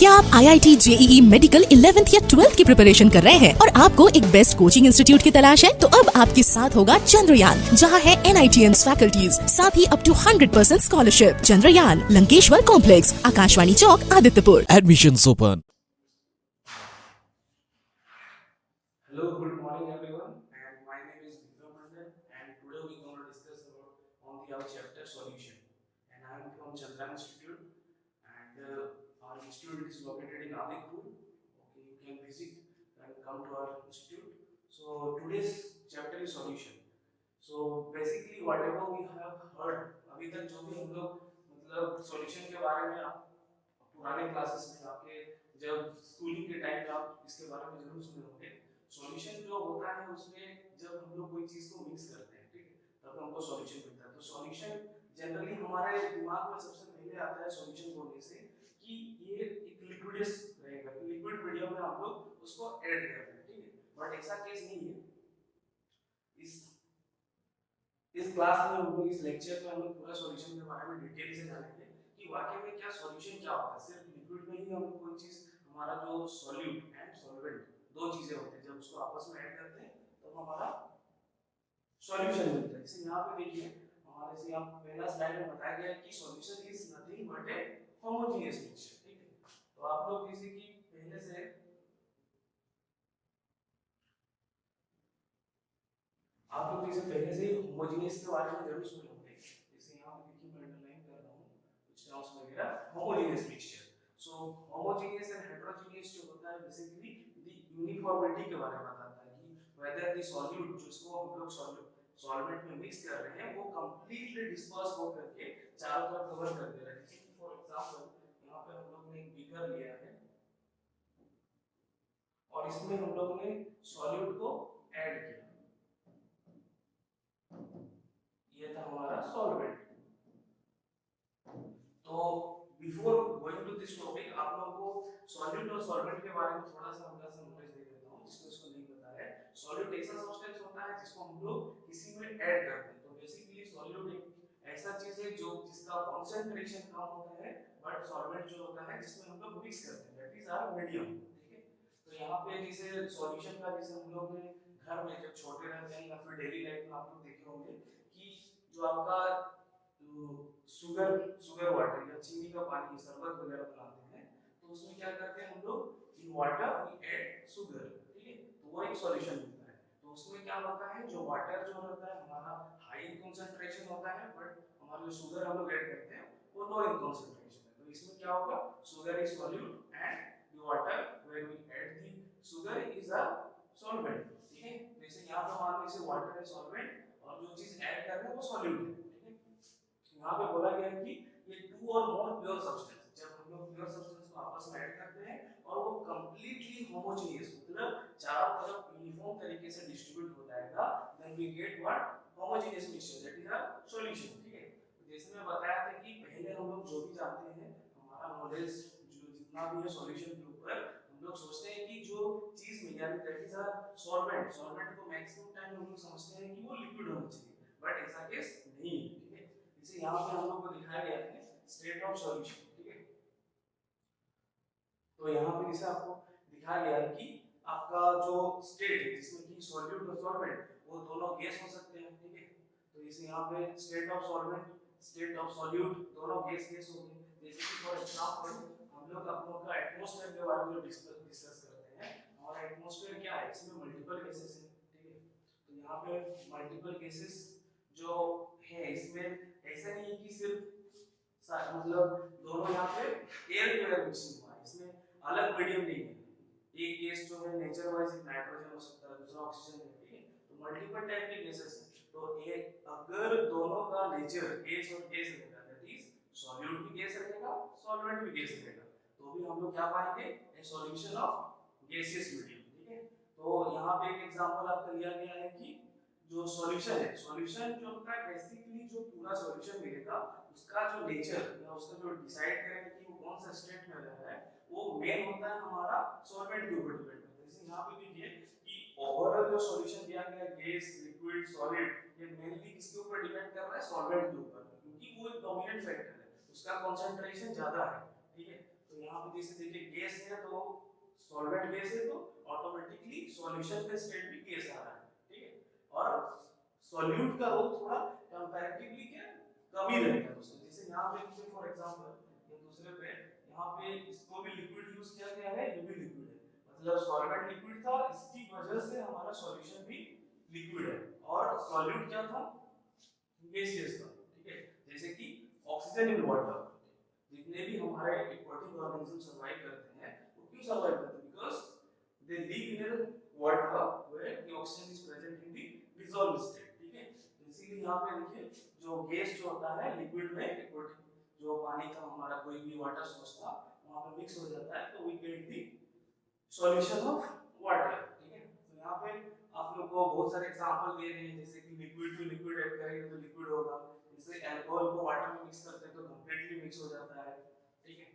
क्या आप IIT JEE medical 11th या 12th की प्रिपरेशन कर रहे हैं और आपको एक बेस्ट कोचिंग इंस्टीट्यूट की तलाश है? तो अब आपके साथ होगा चंद्रयान, जहां है NITN's फैकल्टीज, साथ ही up to 100% scholarship. Chandrayaan, Lankeshwar complex, Akashvani Chowk, Adityapur. Admissions open. Hello, good morning everyone, and my name is Vikram Mandal, and today we're going to discuss about on the our chapter solution. And I am from Chandra Institute, and our institute is located in Aditpur. Okay, you can visit and come to our institute. So today's chapter is solution. So basically whatever we have heard, अभी तक जो भी हम लोग मतलब solution के बारे में आप पुराने क्लासेस में आपके जब स्कूलिंग के टाइम में आप इसके बारे में जरूर सुने होंगे। सॉल्यूशन जो होता है उसमें जब हम लोग कोई चीज को मिक्स करते हैं, ठीक है, तब हमको सॉल्यूशन मिलता है। तो सॉल्यूशन जनरली हमारे दिमाग में सबसे पहले आता है सॉल्यूशन बोलने से कि ये एक लिक्विडस रहेगा, लिक्विड मीडियम में हम लोग उसको ऐड कर रहे हैं, ठीक है। बट ऐसा केस नहीं है। इस इस क्लास में हम लोग इस लेक्चर में हम लोग पूरा सॉल्यूशन के बारे में डिटेल से जानेंगे कि वाकई में क्या सॉल्यूशन क्या होता है। सिर्फ लिक्विड में ही हम लोग कोई चीज हमारा जो सॉल्यूट एंड सॉल्वेंट दो चीजें होती हैं, जब उसको आपस में ऐड करते हैं तो हमारा सॉल्यूशन मिलता है। जैसे यहाँ पे देखिए हमारे से यहाँ पहला स्लाइड में बताया गया है कि solution is nothing but A homogeneous mixture, ठीक है। तो आप लोग जैसे कि पहले से आप लोग जैसे पहले से ही होमोजेनियस के बारे में जरूर सुने होंगे। जैसे यहाँ पे देखिए मैं अंडरलाइन कर रहा हूँ कुछ टर्म्स वगैरह, homogeneous mixture. So homogeneous and heterogeneous जो होता है बेसिकली द यूनिफॉर्मिटी के बारे में बताता है कि वेदर द सॉल्यूट जिसको हम लोग सॉल्वेंट में मिक्स कर रहे हैं वो कंप्लीटली डिस्पर्स हो करके चारों तरफ कवर कर दे रहा है। जैसे कि फॉर एग्जांपल यहाँ पे हम लोग ने एक बीकर लिया है और इसमें हम लोग ने सॉल्यूट को ऐड किया, ये था हमारा सॉल्वेंट। तो before going to this topic आप लोगों को सॉल्यूट और सॉल्वेंट के बारे में थोड़ा सा हल्का सा नॉलेज दे देता हूँ जिसको इसको नहीं पता है। सॉल्यूट ऐसा सब्सटेंस होता है जिसको हम लोग किसी में ऐड करते हैं। तो बेसिकली सॉल्यूट एक ऐसा चीज है जो जिसका कॉन्सेंट्रेशन कम होता है, बट सॉल्वेंट जो होता है जिसमें हम लोग मिक्स करते हैं, दैट इज आवर मीडियम, ठीक है। तो यहाँ पे जैसे सॉल्यूशन का जैसे हम लोग ने घर में जब छोटे रहते हैं या फिर डेली लाइफ में आप लोग देखे होंगे कि जो आपका शुगर शुगर वाटर या चीनी का पानी शरबत वगैरह बनाते हैं तो उसमें क्या करते हैं हम लोग in water we add sugar, ठीक है। तो वो एक सॉल्यूशन होता है। तो उसमें क्या होता है जो वाटर जो रहता है हमारा हाई इन कंसंट्रेशन होता है, बट हमारा जो शुगर हम लोग ऐड करते हैं वो लो इन कंसंट्रेशन है। तो इसमें क्या होगा, sugar is solute and the water where we add the sugar is a solvent, ठीक है। जैसे यहाँ पे मान लीजिए वाटर है सॉल्वेंट और जो चीज ऐड कर रहे हैं वो सॉल्यूट है, ठीक है। यहाँ पे बोला गया है कि ये टू और मोर प्योर सब्सटेंस, जब हम लोग प्योर सब्सटेंस को आपस में ऐड करते हैं और वो कंप्लीटली होमोजेनियस मतलब चारों तरफ यूनिफॉर्म तरीके से डिस्ट्रीब्यूट हो जाएगा, then we get what, homogeneous mixture, that is a solution, ठीक है। तो जैसे मैं बताया था कि पहले हम लोग जो भी जानते हैं हमारा नॉलेज जो जितना भी है सॉल्यूशन के ऊपर, हम लोग सोचते हैं कि जो चीज में यानी that is a solvent, solvent को मैक्सिमम टाइम हम लोग समझते हैं कि वो लिक्विड होना चाहिए, बट ऐसा केस नहीं है, ठीक है। जैसे यहाँ पे हम लोग को दिखाया गया है स्टेट ऑफ सॉल्यूशन, ठीक है। तो यहाँ पे जैसे आपको दिखाया गया है कि आपका जो स्टेट है जिसमें कि सॉल्यूट और सॉल्वेंट वो दोनों गैस हो सकते हैं, ठीक है। तो जैसे यहाँ पे state of solvent state of solute दोनों गैस गैस हो गए। जैसे कि फॉर एग्जांपल हम लोग अपनों का एटमॉस्फेयर के बारे में डिस्कस करते हैं। हमारा एटमॉस्फेयर क्या है, इसमें मल्टीपल गैसेस हैं, ठीक है। तो यहाँ पे मल्टीपल गैसेस जो है इसमें ऐसा नहीं है कि सिर्फ मतलब दोनों यहाँ पे एयर टू एयर मिक्सिंग हुआ है, इसमें अलग मीडियम नहीं है। एक गैस जो है नेचर वाइज एक नाइट्रोजन हो सकता है, दूसरा ऑक्सीजन है, ठीक है। तो मल्टीपल टाइप के गैसेस हैं। तो अगर दोनों का नेचर गैस और गैस रहेगा, दैट इज सॉल्यूट भी गैस रहेगा सॉल्वेंट भी गैस रहेगा, तो भी हम लोग क्या पाएंगे, ए सॉल्यूशन ऑफ गैसियस मीडियम, ठीक है। तो यहाँ पे एक एग्जांपल आपका लिया गया है कि जो सॉल्यूशन है, सॉल्यूशन जो होता है बेसिकली जो पूरा सॉल्यूशन मिलेगा उसका जो नेचर या उसका जो डिसाइड करेगा कि वो कौन सा स्टेट में रह रहा है वो मेन होता है हमारा सॉल्वेंट के ऊपर डिपेंड करता है। जैसे यहाँ पे देखिए कि ओवरऑल जो सॉल्यूशन दिया गया है गैस लिक्विड सॉलिड, ये मेनली किसके ऊपर डिपेंड कर रहा है, सॉल्वेंट के ऊपर, क्योंकि वो एक डोमिनेंट फैक्टर है, उसका कंसंट्रेशन ज्यादा है, ठीक है। तो यहाँ पे जैसे देखिए गैस है तो सॉल्वेंट गैस है तो ऑटोमेटिकली सॉल्यूशन का स्टेट भी गैस आ रहा है, ठीक है। और सॉल्यूट का रोल थोड़ा कंपैरेटिवली क्या कम ही रहेगा दोस्तों। जैसे यहाँ पे देखिए फॉर एग्जांपल ये दूसरे पे यहाँ पे इसको भी लिक्विड यूज किया गया है, ये भी लिक्विड है, मतलब सॉल्वेंट लिक्विड था, इसकी वजह से हमारा सॉल्यूशन भी लिक्विड है। और सॉल्यूट क्या था, गैसियस था, ठीक है। जैसे कि ऑक्सीजन इन वाटर, जितने भी हमारे एक्वाटिक ऑर्गेनिज्म सर्वाइव करते हैं वो क्यों सर्वाइव करते हैं, because they live in water where the oxygen is present in the dissolved state, ठीक है। तो इसीलिए यहाँ पे देखिए जो गैस जो होता है लिक्विड में एक्वाटिक जो पानी का हमारा कोई भी वाटर सोर्स था वहां पे मिक्स हो जाता है तो we get the solution of water, ठीक है। तो यहाँ पे आप लोग को बहुत सारे एग्जांपल दे रहे हैं, जैसे कि लिक्विड टू लिक्विड ऐड करेंगे तो लिक्विड होगा, जैसे अल्कोहल को वाटर में मिक्स करते हैं तो कंप्लीटली मिक्स हो जाता है, ठीक है।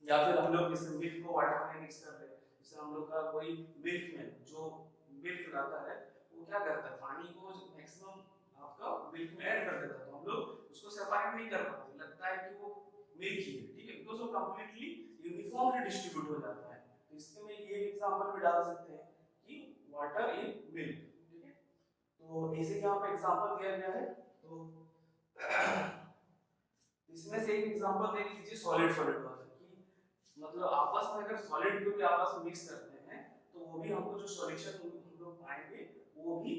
या फिर हम लोग जैसे मिल्क को वाटर में मिक्स कर रहे हैं, जैसे हम लोग का कोई मिल्क में जो मिल्क लाता है वो क्या करता है पानी को मैक्सिमम आपका मिल्क में ऐड कर देता है, तो हम लोग उसको सेपरेट नहीं कर पाते, लगता है कि वो मिल्क ही है, ठीक है, बिकॉज़ वो कंप्लीटली यूनिफॉर्मली डिस्ट्रीब्यूट हो जाता है। तो इसके में ये एग्जांपल भी डाल सकते हैं कि वाटर इन मिल्क, ठीक है। तो ऐसे यहाँ पे एग्जांपल दिया गया है, तो इसमें से एक एग्जांपल देख लीजिए सॉलिड सॉलिड वाला, कि मतलब आपस में अगर सॉलिड को भी आपस में मिक्स करते हैं तो वो भी हमको जो सॉल्यूशन हम लोग पाएंगे वो भी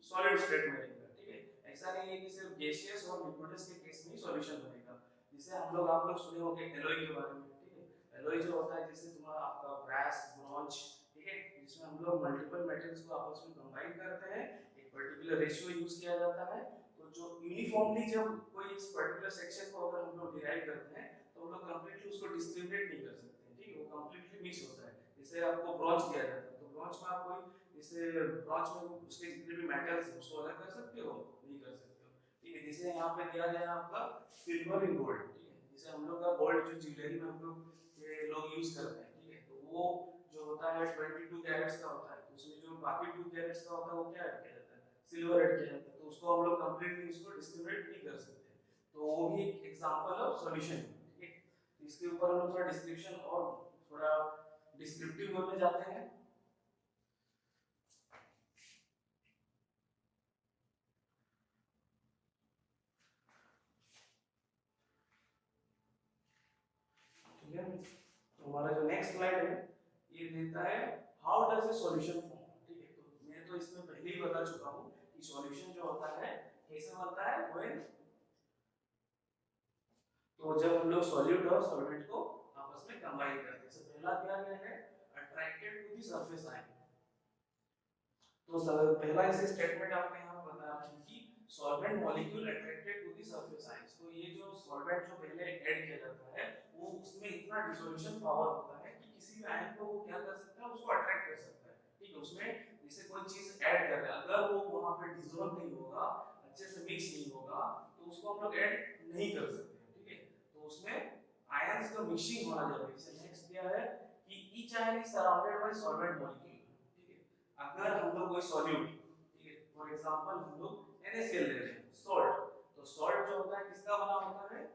सॉलिड स्टेट में रहेगा, ठीक है। ऐसा नहीं है कि सिर्फ गैसियस और लिक्विडस के केस में ही सॉल्यूशन बनेगा। जैसे आप लोग सुने होंगे एलॉय के बारे में, ठीक है। एलॉय जो होता है जैसे तुम्हारा आपका ब्रास ब्रॉन्ज, ठीक है, जिसमें हम लोग मल्टीपल मेटल्स को आपस में कंबाइन करते हैं, एक पर्टिकुलर रेशियो यूज किया जाता है, तो जो यूनिफॉर्मली जब कोई इस पर्टिकुलर सेक्शन को अगर हम लोग डिराइव करते हैं तो हम लोग कंप्लीटली उसको डिस्क्रिमिनेट नहीं कर सकते, ठीक है, वो कंप्लीटली मिक्स होता है। जैसे आपको ब्रॉन्ज दिया जाता है तो ब्रॉन्ज में आप कोई जैसे ब्रॉन्ज में उसके जितने भी मेटल्स हैं उसको अलग कर सकते हो, नहीं कर सकते हो, ठीक है। जैसे यहाँ पे दिया गया है आपका सिल्वर इन गोल्ड, ठीक है, जैसे हम लोग का गोल्ड जो ज्वेलरी में हम लोग यूज करते हैं, ठीक है, तो वो जो होता है 22 कैरेट्स का होता है, तो उसमें जो बाकी 2 कैरेट्स का होता है वो क्या ऐड किया जाता है, सिल्वर ऐड किया जाता है, तो उसको हम लोग कंप्लीटली उसको डिस्क्रिमिनेट नहीं कर सकते, तो वो भी एक एग्जांपल ऑफ सॉल्यूशन है, ठीक है। इसके ऊपर हम लोग थोड़ा डिस्क्रिप्शन और थोड़ा डिस्क्रिप्टिव मोड में जाते हैं। ठीक है, तो हमारा जो नेक्स्ट स्लाइड है ये देता है how does a solution form, ठीक है। तो मैं तो इसमें पहले ही बता चुका हूं कि सॉल्यूशन जो होता है कैसे बनता है, व्हेन तो जब हम लोग सॉल्यूट और सॉल्वेंट को आपस में कंबाइन करते हैं। तो पहला दिया गया है attracted to the surface ion, तो पहला इसे स्टेटमेंट आपके यहाँ बता रहा है कि solvent molecule attracted to the surface ions, तो ये जो सॉल्वेंट जो पहले ऐड किया जाता है वो उसमें इतना डिसोल्यूशन पावर होता है कि किसी भी आयन को वो क्या कर सकता है, उसको अट्रैक्ट कर सकता है, ठीक है। उसमें जैसे कोई चीज ऐड कर रहा है, अगर वो वहां पे डिसॉल्व नहीं होगा, अच्छे से मिक्स नहीं होगा, तो उसको हम लोग ऐड नहीं कर सकते, ठीक है। तो उसमें आयंस का मिक्सिंग होना जरूरी है। जैसे नेक्स्ट दिया है कि each ion is surrounded by solvent molecule, ठीक है। अगर हम लोग कोई सॉल्यूट, ठीक है, फॉर एग्जांपल हम लोग NaCl ले रहे हैं सॉल्ट, तो सॉल्ट जो होता है किसका बना होता है,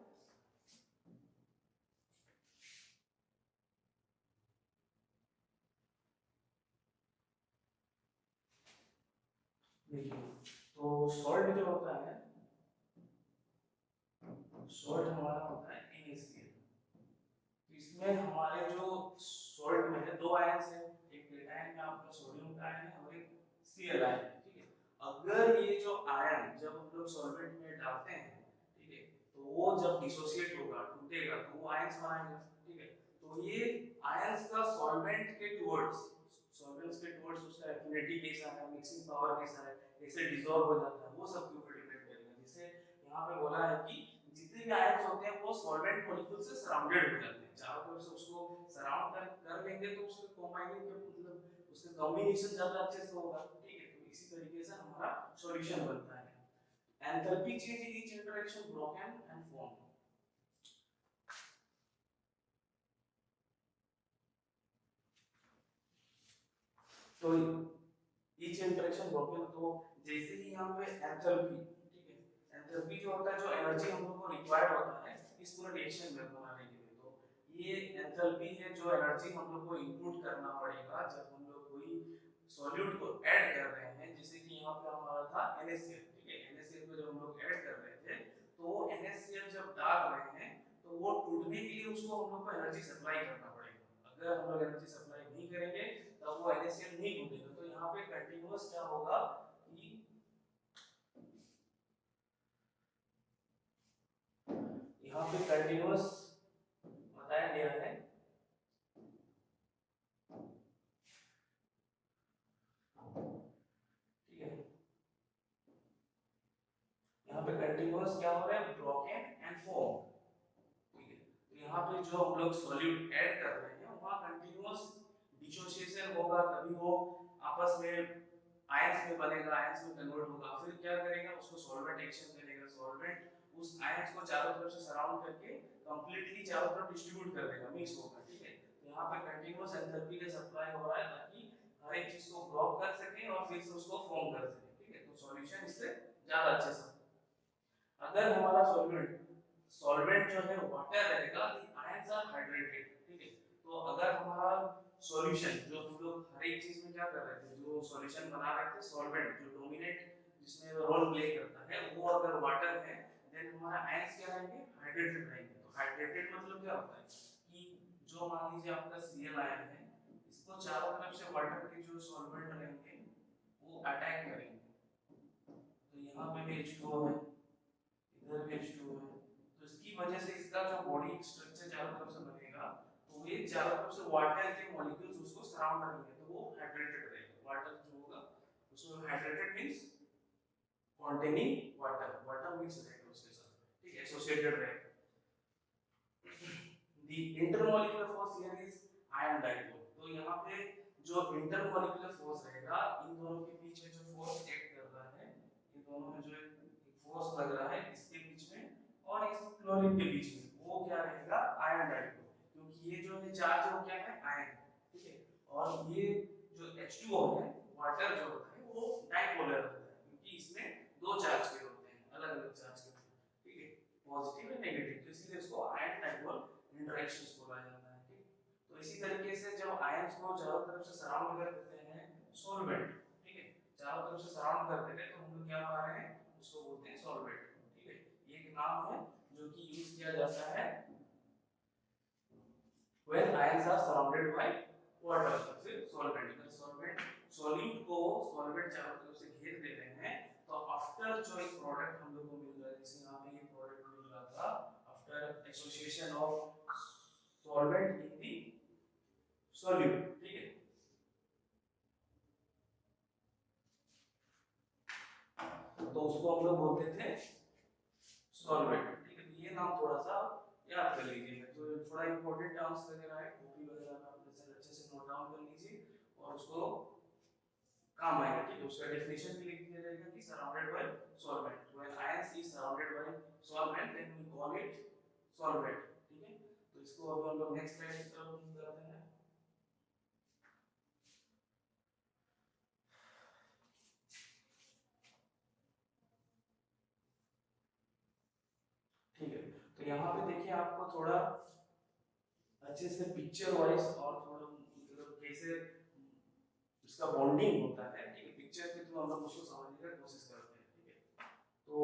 देखिए तो सॉल्ट जो होता है, सॉल्ट हमारा होता है NaCl, तो इसमें हमारे जो सॉल्ट में है दो आयंस है, एक केटायन में आपका सोडियम का आयन है और एक Cl आयन है, ठीक है। अगर ये जो आयन जब हम लोग सॉल्वेंट में डालते हैं, ठीक है, तो वो जब डिसोसिएट होगा टूटेगा तो वो आयंस बनाएगा, ठीक है। तो ये आयंस का सॉल्वेंट के टुवर्ड्स, सॉल्वेंट्स के टुवर्ड्स उसका एफिनिटी कैसा है, मिक्सिंग पावर कैसा है, कैसे डिसॉल्व हो जाता है, वो सब के ऊपर डिपेंड करेगा। जैसे यहाँ पे बोला है कि जितने भी आयंस होते हैं वो सॉल्वेंट मॉलिक्यूल से सराउंडेड हो जाते हैं, चारों तरफ से उसको सराउंड कर लेंगे तो उसके कंबाइनिंग के मतलब उसका कॉम्बिनेशन ज्यादा अच्छे से होगा, ठीक है। तो इसी तरीके से हमारा सॉल्यूशन बनता है। Enthalpy change in each interaction broken and form, तो ईच इंटरेक्शन ब्रोकन, तो जैसे ही यहाँ पे एंथैल्पी, ठीक है, एंथैल्पी जो होता है जो एनर्जी हम लोग को रिक्वायर्ड होता है इस पूरे रिएक्शन में बनाने के लिए, तो ये एंथैल्पी है जो एनर्जी हम लोग को इंक्लूड करना पड़ेगा जब हम लोग कोई सॉल्यूट को ऐड कर रहे हैं। जैसे कि यहाँ पे हमारा था NaCl, ठीक है, NaCl को जब हम लोग ऐड कर रहे थे तो NaCl जब डाल रहे हैं तो वो टूटने के लिए उसको हम लोग को एनर्जी सप्लाई करना पड़ेगा। अगर हम लोग एनर्जी सप्लाई नहीं करेंगे तब वो NaCl नहीं टूटेगा। तो यहाँ पे कंटिन्यूअस क्या होगा कि यहाँ पे कंटिन्यूअस बताया गया है यहाँ पे कंटिन्यूअस क्या हो रहा है, ब्रोकन एंड फॉर्म, ठीक है। तो यहाँ पे जो हम लोग सॉल्यूट ऐड कर रहे हैं वहाँ कंटिन्यूअस डिसोसिएशन होगा, तभी वो आपस में आयंस में बनेगा, आयंस में कन्वर्ट होगा, फिर क्या करेगा उसको सॉल्वेंट एक्शन करेगा, सॉल्वेंट उस आयंस को चारों तरफ से सराउंड करके कंप्लीटली चारों तरफ डिस्ट्रीब्यूट कर देगा, मिक्स होगा, ठीक है। तो यहाँ पे कंटिन्यूअस एंथैल्पी का सप्लाई हो रहा है ताकि हर एक चीज को ब्लॉक कर सके और फिर से उसको फॉर्म कर सके, ठीक है। तो सॉल्यूशन इससे ज्यादा अच्छे से, अगर हमारा सॉल्वेंट जो है वाटर रहेगा, द आयंस आर हाइड्रेटेड, ठीक है। तो अगर हमारा सॉल्यूशन जो हम लोग हर एक चीज में क्या कर रहे थे, जो सॉल्यूशन बना रहे थे, सॉल्वेंट जो डोमिनेट जिसमें रोल प्ले करता है वो अगर वाटर है, देन हमारा आयंस क्या रहेंगे, हाइड्रेटेड रहेंगे। तो हाइड्रेटेड मतलब क्या होता है कि जो मान लीजिए आपका Cl आयन है, इसको चारों तरफ से वाटर के जो सॉल्वेंट रहेंगे वो अटैक करेंगे। तो यहाँ पे भी H2O है, इधर भी H2O है, तो इसकी वजह से इसका जो बॉडी स्ट्रक्चर चारों तरफ से बनेगा, तो ये चारों तरफ से वाटर के मॉलिक्यूल्स उसको सराउंड करेंगे, तो वो हाइड्रेटेड रहेगा। वाटर जो होगा उसमें hydrated means containing water, water mix रहेगा उसके साथ, ठीक है, एसोसिएटेड रहेगा। The intermolecular force here is ion dipole। तो यहाँ पे जो इंटरमोलिकुलर फोर्स रहेगा, इन दोनों के बीच में जो फोर्स एक्ट कर रहा है, इन दोनों में जो फोर्स लग रहा है इसके बीच में और इस क्लोरीन के बीच में, वो क्या रहेगा, आयन डाइपोल, क्योंकि ये जो है चार्ज है वो क्या है, आयन, ठीक है। और ये जो H2O है, वाटर जो होता है वो डाइपोलर होता है, क्योंकि इसमें दो चार्ज के होते हैं, अलग अलग चार्ज के होते हैं, ठीक है, पॉजिटिव और नेगेटिव, तो इसलिए इसको आयन डाइपोल इंटरेक्शंस बोला जाता है, ठीक। तो इसी तरीके से जब आयंस को चारों तरफ से सराउंड कर देते हैं सॉल्वेंट, ठीक है, चारों तरफ से सराउंड कर देते हैं तो हम लोग क्या पा रहे हैं, उसको बोलते हैं सॉल्वेंट, ठीक है। ये एक नाम है जो कि यूज किया जाता है when ions are surrounded by water, फिर सॉल्वेंट, अगर सॉल्वेंट सॉल्यूट को सॉल्वेंट चारों तरफ से घेर दे रहे हैं, तो आफ्टर जो एक प्रोडक्ट हम लोग को मिल रहा है, जैसे यहाँ पे ये प्रोडक्ट मिल रहा था, after association of solvent in the solute, ठीक है। तो उसको हम लोग बोलते थे सॉल्वेंट, ठीक है। तो ये नाम थोड़ा सा याद कर लीजिएगा, जो थोड़ा इंपॉर्टेंट टर्म्स वगैरह है कॉपी वगैरह में आप अच्छे से नोट डाउन कर लीजिए और उसको काम आएगा, ठीक है। उसका डेफिनेशन भी लिख दिया जाएगा कि surrounded by solvent, when ions is surrounded by solvent then we call it solvent, ठीक है। तो इसको अब हम लोग नेक्स्ट स्लाइड की तरफ मूव करते हैं। ठीक है, तो यहाँ पे देखिए आपको थोड़ा अच्छे से पिक्चर वाइज और थोड़ा मतलब कैसे इसका बॉन्डिंग होता है, ठीक है, पिक्चर के थ्रू हम लोग उसको समझने की कोशिश करते हैं, ठीक है। तो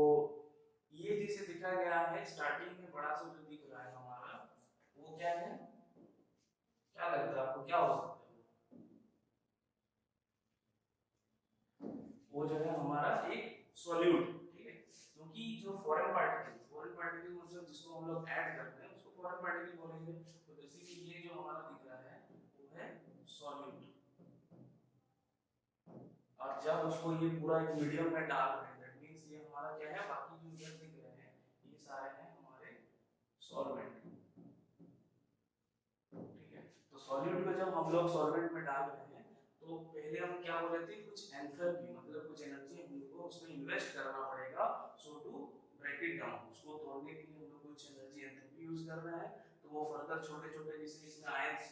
ये जैसे दिखा गया है स्टार्टिंग में बड़ा सा जो दिख रहा है हमारा, वो क्या है, क्या लगता है आपको, क्या हो सकता है वो जो है हमारा एक सॉल्यूट, ठीक है। क्योंकि जो फॉरेन पार्टिकल मतलब जिसको हम लोग ऐड करते हैं उसको फॉरेन पार्टिकल बोलेंगे। तो बेसिकली ये जो हमारा दिख रहा है वो है सॉल्यूट, और जब उसको ये पूरा एक मीडियम में डाल रहे हैं, दैट मींस ये हमारा क्या है, बाकी जो इधर दिख रहे हैं ये सारे हैं हमारे सॉल्वेंट, ठीक है। तो सॉल्यूट को जब हम लोग सॉल्वेंट में डाल रहे हैं तो पहले हम क्या बोले थे, कुछ एंथैल्पी मतलब कुछ एनर्जी हम लोग को उसमें इन्वेस्ट करना पड़ेगा, सो टू ब्रेक इट डाउन, उसको तोड़ने के लिए हम लोग कुछ एनर्जी एंथैल्पी यूज कर रहे हैं। तो वो फर्दर छोटे छोटे जैसे इसमें आयंस,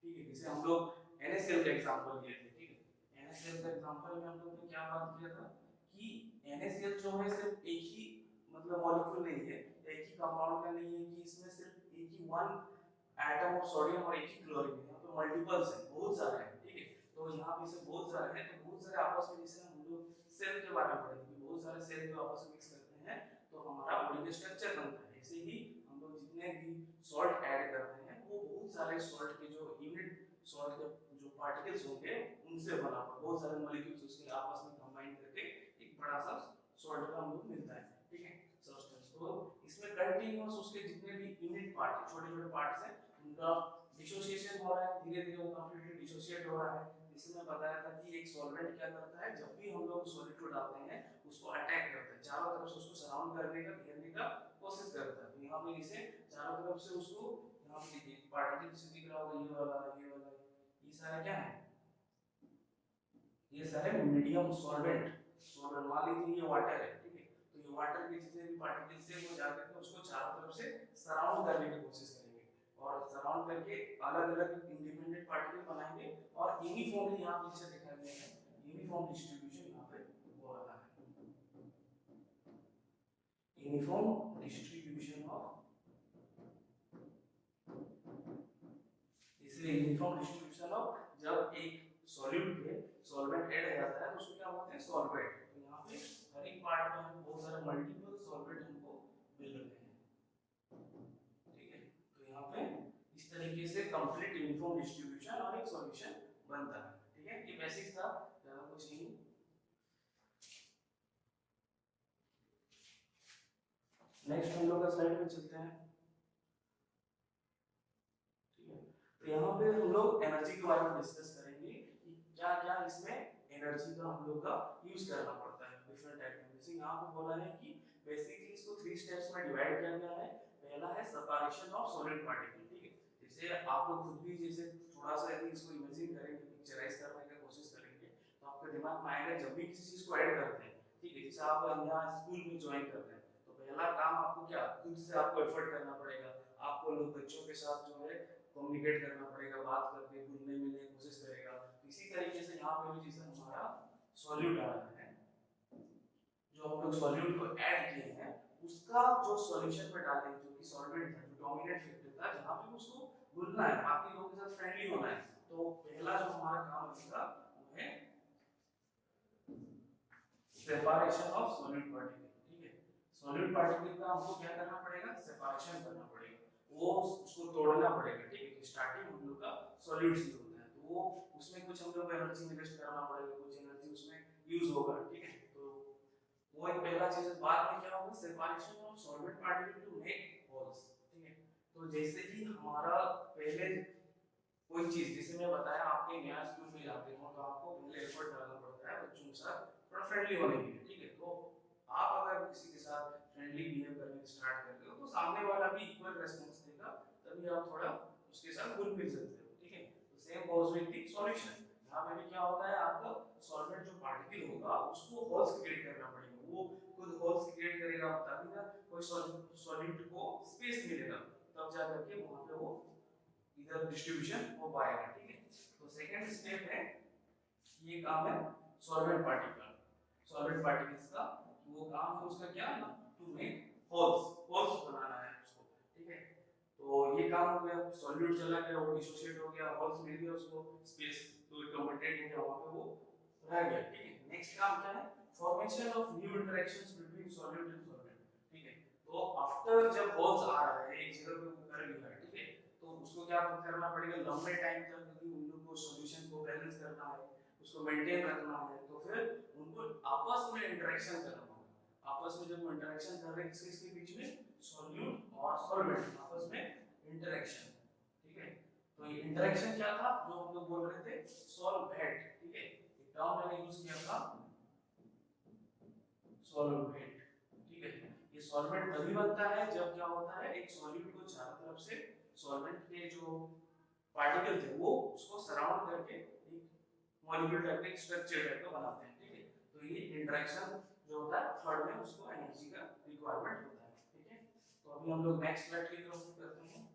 ठीक है, जैसे हम लोग NaCl का एग्जांपल लिए थे, ठीक है। NaCl का एग्जांपल में हम लोग ने क्या बात किया था कि NaCl जो है सिर्फ एक ही मतलब मॉलिक्यूल नहीं है, एक ही कंपाउंड का नहीं है, कि इसमें सिर्फ एक ही वन एटम ऑफ सोडियम और एक ही क्लोरीन, यहाँ पे मल्टीपल्स है, बहुत सारे हैं, ठीक है। तो यहाँ पे से बहुत सारे हैं, तो बहुत सारे आपस में, जैसे हम लोग सेल के बारे में पढ़े थे, बहुत सारे सेल जो आपस में मिक्स करते हैं तो हमारा बॉडी का स्ट्रक्चर बनता है। ऐसे ही हम लोग जितने भी सॉल्ट ऐड करते हैं वो बहुत सारे सॉल्ट के जो यूनिट सॉल्ट के जो पार्टिकल्स होंगे उनसे बना हुआ, बहुत सारे मॉलिक्यूल्स उसके आपस में कंबाइन करके एक बड़ा सा सॉल्ट का हमको मिलता है, ठीक है, सब्सटेंस। तो इसमें कंटीन्यूअस उसके जितने भी यूनिट पार्ट, छोटे छोटे पार्ट्स हैं, उनका डिसोसिएशन हो रहा है, धीरे धीरे वो कंप्लीटली डिसोसिएट हो रहा है। इसमें बताया था कि एक सॉल्वेंट क्या करता है, जब भी हम लोग सॉलिड को डालते हैं उसको अटैक करता है, चारों तरफ से उसको सराउंड करने का, घेरने का कोशिश करता है। तो यहाँ पे इसे चारों तरफ से उसको, यहाँ पे देखिए पार्टिकल जैसे दिख रहा होगा, ये वाला, ये वाला, ये सारे क्या है, ये सारे मीडियम सॉल्वेंट, सॉल्वेंट मान लीजिए ये वाटर है, ठीक है, तो ये वाटर के जितने भी पार्टिकल्स हैं वो जाकर के उसको चारों तरफ से सराउंड करने की कोशिश करेंगे, और सराउंड करके अलग अलग इंडिपेंडेंट पार्टिकल बनाएंगे, और यूनिफॉर्मली यहाँ पीछे दिखाया गया है, यूनिफॉर्म डिस्ट्रीब्यूशन यहाँ पे हो रहा है, यूनिफॉर्म डिस्ट्रीब्यूशन ऑफ, इसलिए यूनिफॉर्म डिस्ट्रीब्यूशन ऑफ, जब एक सॉल्यूट में सॉल्वेंट ऐड हो जाता है तो उसको क्या बोलते हैं, सॉल्वेंट। तो यहाँ पे हर एक पार्ट में हमको बहुत सारे मल्टीपल सॉल्वेंट हमको मिल रहे हैं, ठीक है। तो यहाँ पे इस तरीके से कंप्लीट यूनिफॉर्म डिस्ट्रीब्यूशन और एक सॉल्यूशन बनता है, ठीक है। ये बेसिक्स था, ज्यादा कुछ नहीं। नेक्स्ट हम लोग का स्लाइड में चलते हैं, ठीक है। तो यहाँ पे हम लोग एनर्जी के बारे में डिस्कस करेंगे कि क्या क्या इसमें एनर्जी का हम लोग का यूज करना पड़ता है डिफरेंट टाइप में। जैसे यहाँ पे बोला है कि बेसिकली इसको 3 स्टेप्स में डिवाइड किया गया है। पहला है सेपरेशन ऑफ सॉलिड पार्टिकल, ठीक है। जैसे आप लोग खुद भी जैसे थोड़ा सा यदि इसको इमेजिन करेंगे, पिक्चराइज करने की कोशिश करेंगे, तो आपके दिमाग में आएगा जब भी किसी चीज को ऐड करते हैं, ठीक है, जैसे आप यहाँ स्कूल में ज्वाइन करते हैं तो पहला काम आपको क्या, खुद से आपको एफर्ट करना पड़ेगा, आपको लोग बच्चों के साथ जो है कम्युनिकेट करना पड़ेगा, बात करके घुलने मिलने की कोशिश करेगा। इसी तरीके से यहाँ पे भी जैसे हमारा सॉल्यूट आ रहा है, जो हम लोग सॉल्यूट को ऐड किए हैं उसका जो सॉल्यूशन में डालेंगे, जो कि सॉल्वेंट था, जो डोमिनेंट फैक्टर था, जहाँ पे उसको घुलना है, बाकी लोगों के साथ फ्रेंडली होना है, तो पहला जो हमारा काम होगा वो है सेपरेशन ऑफ सॉलिड पार्टिकल, ठीक है। सॉलिड पार्टिकल का हमको क्या करना पड़ेगा, सेपरेशन करना पड़ेगा, वो उसको तोड़ना पड़ेगा, ठीक है। स्टार्टिंग हम लोग का सॉलिड से होता है, तो वो उसमें कुछ हम लोग एनर्जी इन्वेस्ट करना पड़ेगा, कुछ एनर्जी उसमें यूज होगा, ठीक है। तो वो एक पहला चीज है। बाद में क्या होगा, separation of solid particle to make holes, ठीक है। तो जैसे ही हमारा पहले कोई चीज, जैसे मैं बताया आपके नया स्कूल में जाते हो तो आपको पहले एफर्ट डालना पड़ता है बच्चों के साथ थोड़ा फ्रेंडली होने के लिए, ठीक है। तो आप अगर किसी के साथ फ्रेंडली बिहेव करने स्टार्ट करते हो तो सामने वाला भी इक्वल रिस्पांस देगा, तभी आप थोड़ा उसके साथ घुल मिल सकते हो, ठीक है। तो same goes with the solution. यहाँ पे भी क्या होता है, आपको सॉल्वेंट जो पार्टिकल होगा उसको होल्स क्रिएट करना पड़ेगा, वो खुद होल्स क्रिएट करेगा, तभी ना कोई सॉल्यूट को स्पेस मिलेगा, तब जा करके वहां पे वो इधर डिस्ट्रीब्यूशन हो पाएगा, ठीक है। तो सेकंड स्टेप है, ये काम है सॉल्वेंट पार्टिकल, सॉल्वेंट पार्टिकल्स का वो काम है उसका क्या है ना, टू मेक होल्स, होल्स बनाना है उसको, ठीक है। तो ये काम हो गया, सॉल्यूट चला गया, वो डिसोसिएट हो गया, होल्स मिल गया उसको स्पेस, तो एकोमोडेट हो गया, वहां पे वो रह गया, ठीक है। नेक्स्ट काम क्या है, formation of new interactions between solute and solvent, ठीक है। तो आफ्टर जब होल्स आ रहा है एक जगह पे वो कर लिया है, ठीक है, तो उसको क्या करना पड़ेगा, लंबे टाइम तक यदि उन लोग को सॉल्यूशन को बैलेंस करना है, उसको मेंटेन रखना है, तो फिर उनको आपस में इंटरेक्शन करना होगा। आपस में जब इंटरेक्शन कर रहे हैं किसके बीच में, सॉल्यूट और सॉल्वेंट आपस में इंटरेक्शन, ठीक है। तो ये इंटरेक्शन क्या था, जो हम लोग बोल रहे थे सॉल्वेंट, ठीक है, ये टर्म मैंने यूज किया था सॉल्वेंट, ठीक है। ये सॉल्वेंट तभी बनता है जब क्या होता है, एक सॉल्यूट को चारों तरफ से सॉल्वेंट के जो पार्टिकल थे वो उसको सराउंड करके एक मॉलिक्यूल टाइप का स्ट्रक्चर टाइप का बनाते हैं, ठीक है। तो ये इंटरेक्शन जो होता है थर्ड में उसको एनर्जी का रिक्वायरमेंट होता है, ठीक है। तो अभी हम लोग नेक्स्ट स्लाइड की तरफ करते हैं।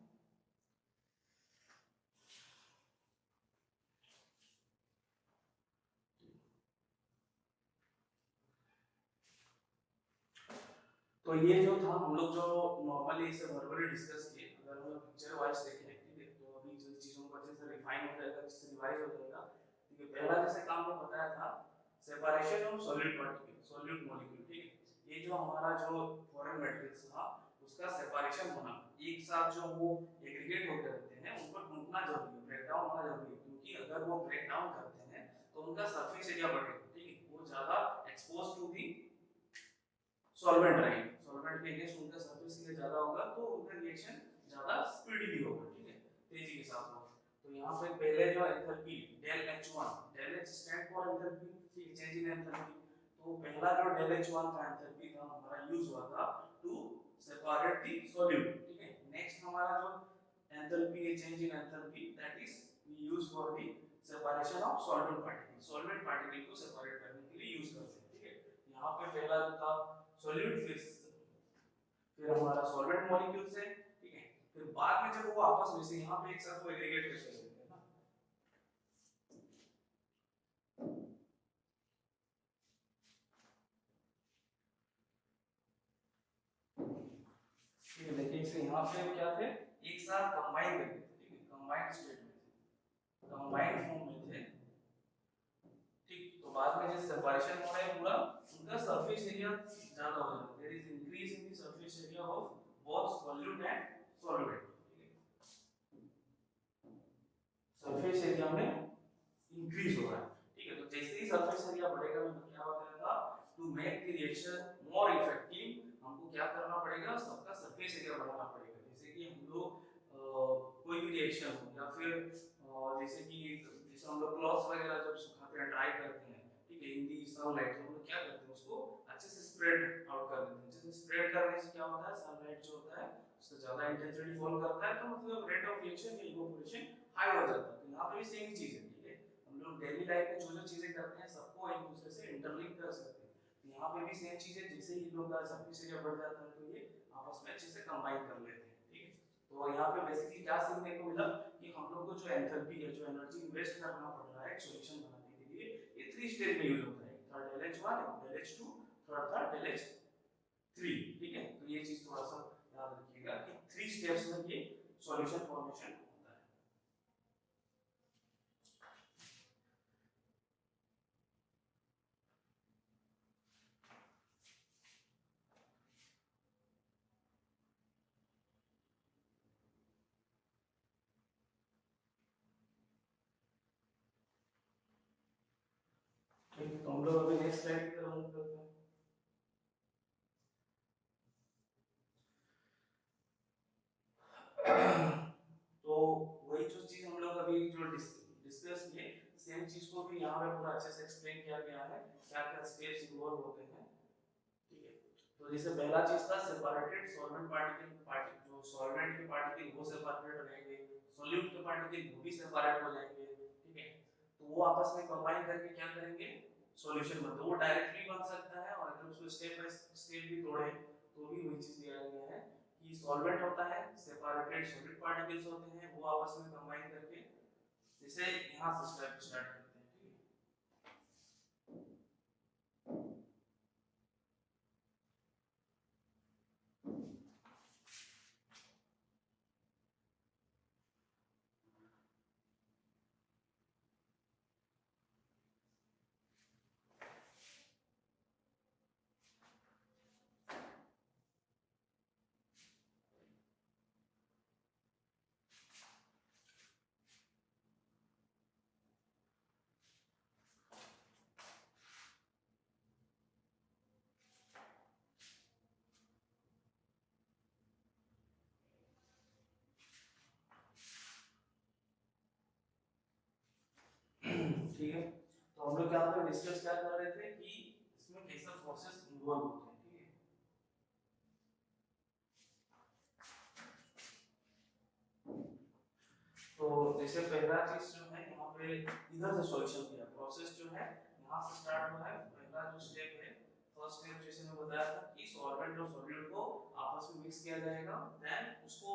तो ये जो था हम लोग जो नॉर्मली इसे वर्बली डिस्कस किए, अगर हम लोग पिक्चर वाइज देखें, ठीक डिफाइन हो जाएगा, अच्छे से रिवाइज हो जाएगा। ठीक है, पहला जैसे काम में बताया था separation of solid particle, solid molecule. ठीक है, ये जो हमारा जो फॉरेन मैट्रिक्स था उसका सेपरेशन होना, एक साथ जो वो एग्रीगेट होकर रहते हैं उन पर टूटना जरूरी है, ब्रेक डाउन होना जरूरी है, क्योंकि अगर वो ब्रेक डाउन करते हैं तो उनका सरफेस एरिया बढ़ेगा। ठीक है, वो ज्यादा एक्सपोज टू दी सॉल्वेंट रहेंगे, सॉल्वेंट के अगेंस्ट उनका सरफेस एरिया ज्यादा होगा तो उनका रिएक्शन ज्यादा स्पीडीली होगा। ठीक है, तेजी के साथ होगा। तो यहाँ पे पहले जो enthalpy del H1, del H stand for enthalpy, change in enthalpy. तो पहला जो del H1 था एंथैल्पी था हमारा यूज हुआ था टू सेपरेट द सॉल्यूट। ठीक है, नेक्स्ट हमारा जो एंथैल्पी है change in enthalpy, that is we use for the separation of solvent particle, solvent particle को सेपरेट करने के लिए यूज करते हैं। ठीक है, यहाँ पे पहला जो था सॉल्यूट, फिर हमारा सॉल्वेंट मॉलिक्यूल्स है। ठीक है, फिर बाद में जब वो आपस में से यहाँ पे एक साथ वो एग्रीगेट करते हैं ना, ठीक है, देखिए इसे यहाँ पे क्या थे, एक साथ कंबाइन करते थे। ठीक है, कंबाइंड स्टेट में थे, कंबाइंड फॉर्म में थे। ठीक, तो बाद में जब सेपरेशन हो रहा है पूरा, उनका सरफेस एरिया ज्यादा हो जाता है, there is increase in the surface area of both solute and solvent. Surface area में इंक्रीज हो रहा है। ठीक है, तो जैसे ही सरफेस एरिया बढ़ेगा मतलब क्या हो जाएगा, to make the reaction more effective हमको क्या करना पड़ेगा, सबका सरफेस एरिया बढ़ाना पड़ेगा। जैसे कि हम लोग कोई भी रिएक्शन हो या फिर जैसे हम लोग क्लॉथ्स वगैरह जब सुखाते हैं, ड्राई करते हैं, ठीक है, इन दी सनलाइट, तो हम लोग क्या करते हैं, उसको अच्छे से स्प्रेड आउट कर देते हैं। अच्छे से स्प्रेड करने से क्या होता है, सनलाइट जो होता है उसका ज्यादा इंटेंसिटी फॉल करता है, तो मतलब रेट ऑफ रिएक्शन या इवेपोरेशन हाई हो जाता है। तो यहाँ पे भी सेम चीज है। ठीक है, हम लोग डेली लाइफ में जो जो चीजें करते हैं सबको एक दूसरे से इंटरलिंक कर सकते हैं। तो यहाँ पे भी सेम चीज है, जैसे ही लोग का सरफेस एरिया बढ़ जाता है तो ये आपस में अच्छे से कंबाइन कर लेते हैं। ठीक है, तो यहाँ पे बेसिकली क्या सीखने को मिला कि हम लोग को जो एंथैल्पी है, जो एनर्जी इन्वेस्ट करना पड़ रहा है एक सॉल्यूशन बनाने के लिए, ये 3 स्टेज में यूज होता है। Third del H1, del H2, third del H3। ठीक है, तो ये चीज थोड़ा सा याद रखिएगा कि 3 स्टेप्स में ये सॉल्यूशन फॉर्मेशन होता है। ठीक है, तो हम लोग अभी नेक्स्ट स्लाइड की तरफ मूव करते हैं। तो वही जो चीज हम लोग अभी जो डिस्कस किए, सेम चीज को भी यहाँ पे पूरा अच्छे से एक्सप्लेन किया गया है, क्या क्या स्टेप्स इन्वॉल्व होते हैं। ठीक है, तो जैसे पहला चीज था सेपरेटेड सॉल्वेंट पार्टिकल, जो सॉल्वेंट के पार्टिकल वो सेपरेट रहेंगे, सॉल्यूट के पार्टिकल वो भी सेपरेट हो जाएंगे। ठीक है, तो वो आपस में कंबाइन करके क्या करेंगे, सॉल्यूशन बनता है। वो डायरेक्टली बन सकता है और अगर उसको स्टेप बाय स्टेप भी तोड़े तो भी वही चीज दिया गया है कि सॉल्वेंट होता है, सेपरेटेड सॉलिड पार्टिकल्स होते हैं, वो आपस में कंबाइन करके, जैसे यहां से स्टेप स्टार्ट करते हैं। ठीक है, ठीक है, तो हम लोग यहाँ पर डिस्कस क्या कर रहे थे कि इसमें कैसे फोर्सेस इन्वॉल्व होते हैं। ठीक है, तो जैसे पहला चीज जो है यहाँ पे इधर से सॉल्यूशन किया, प्रोसेस जो है यहाँ से स्टार्ट हुआ है। पहला जो स्टेप है, फर्स्ट स्टेप जैसे मैं बताया था कि सॉल्वेंट और सॉल्यूट को आपस में मिक्स किया जाएगा, देन उसको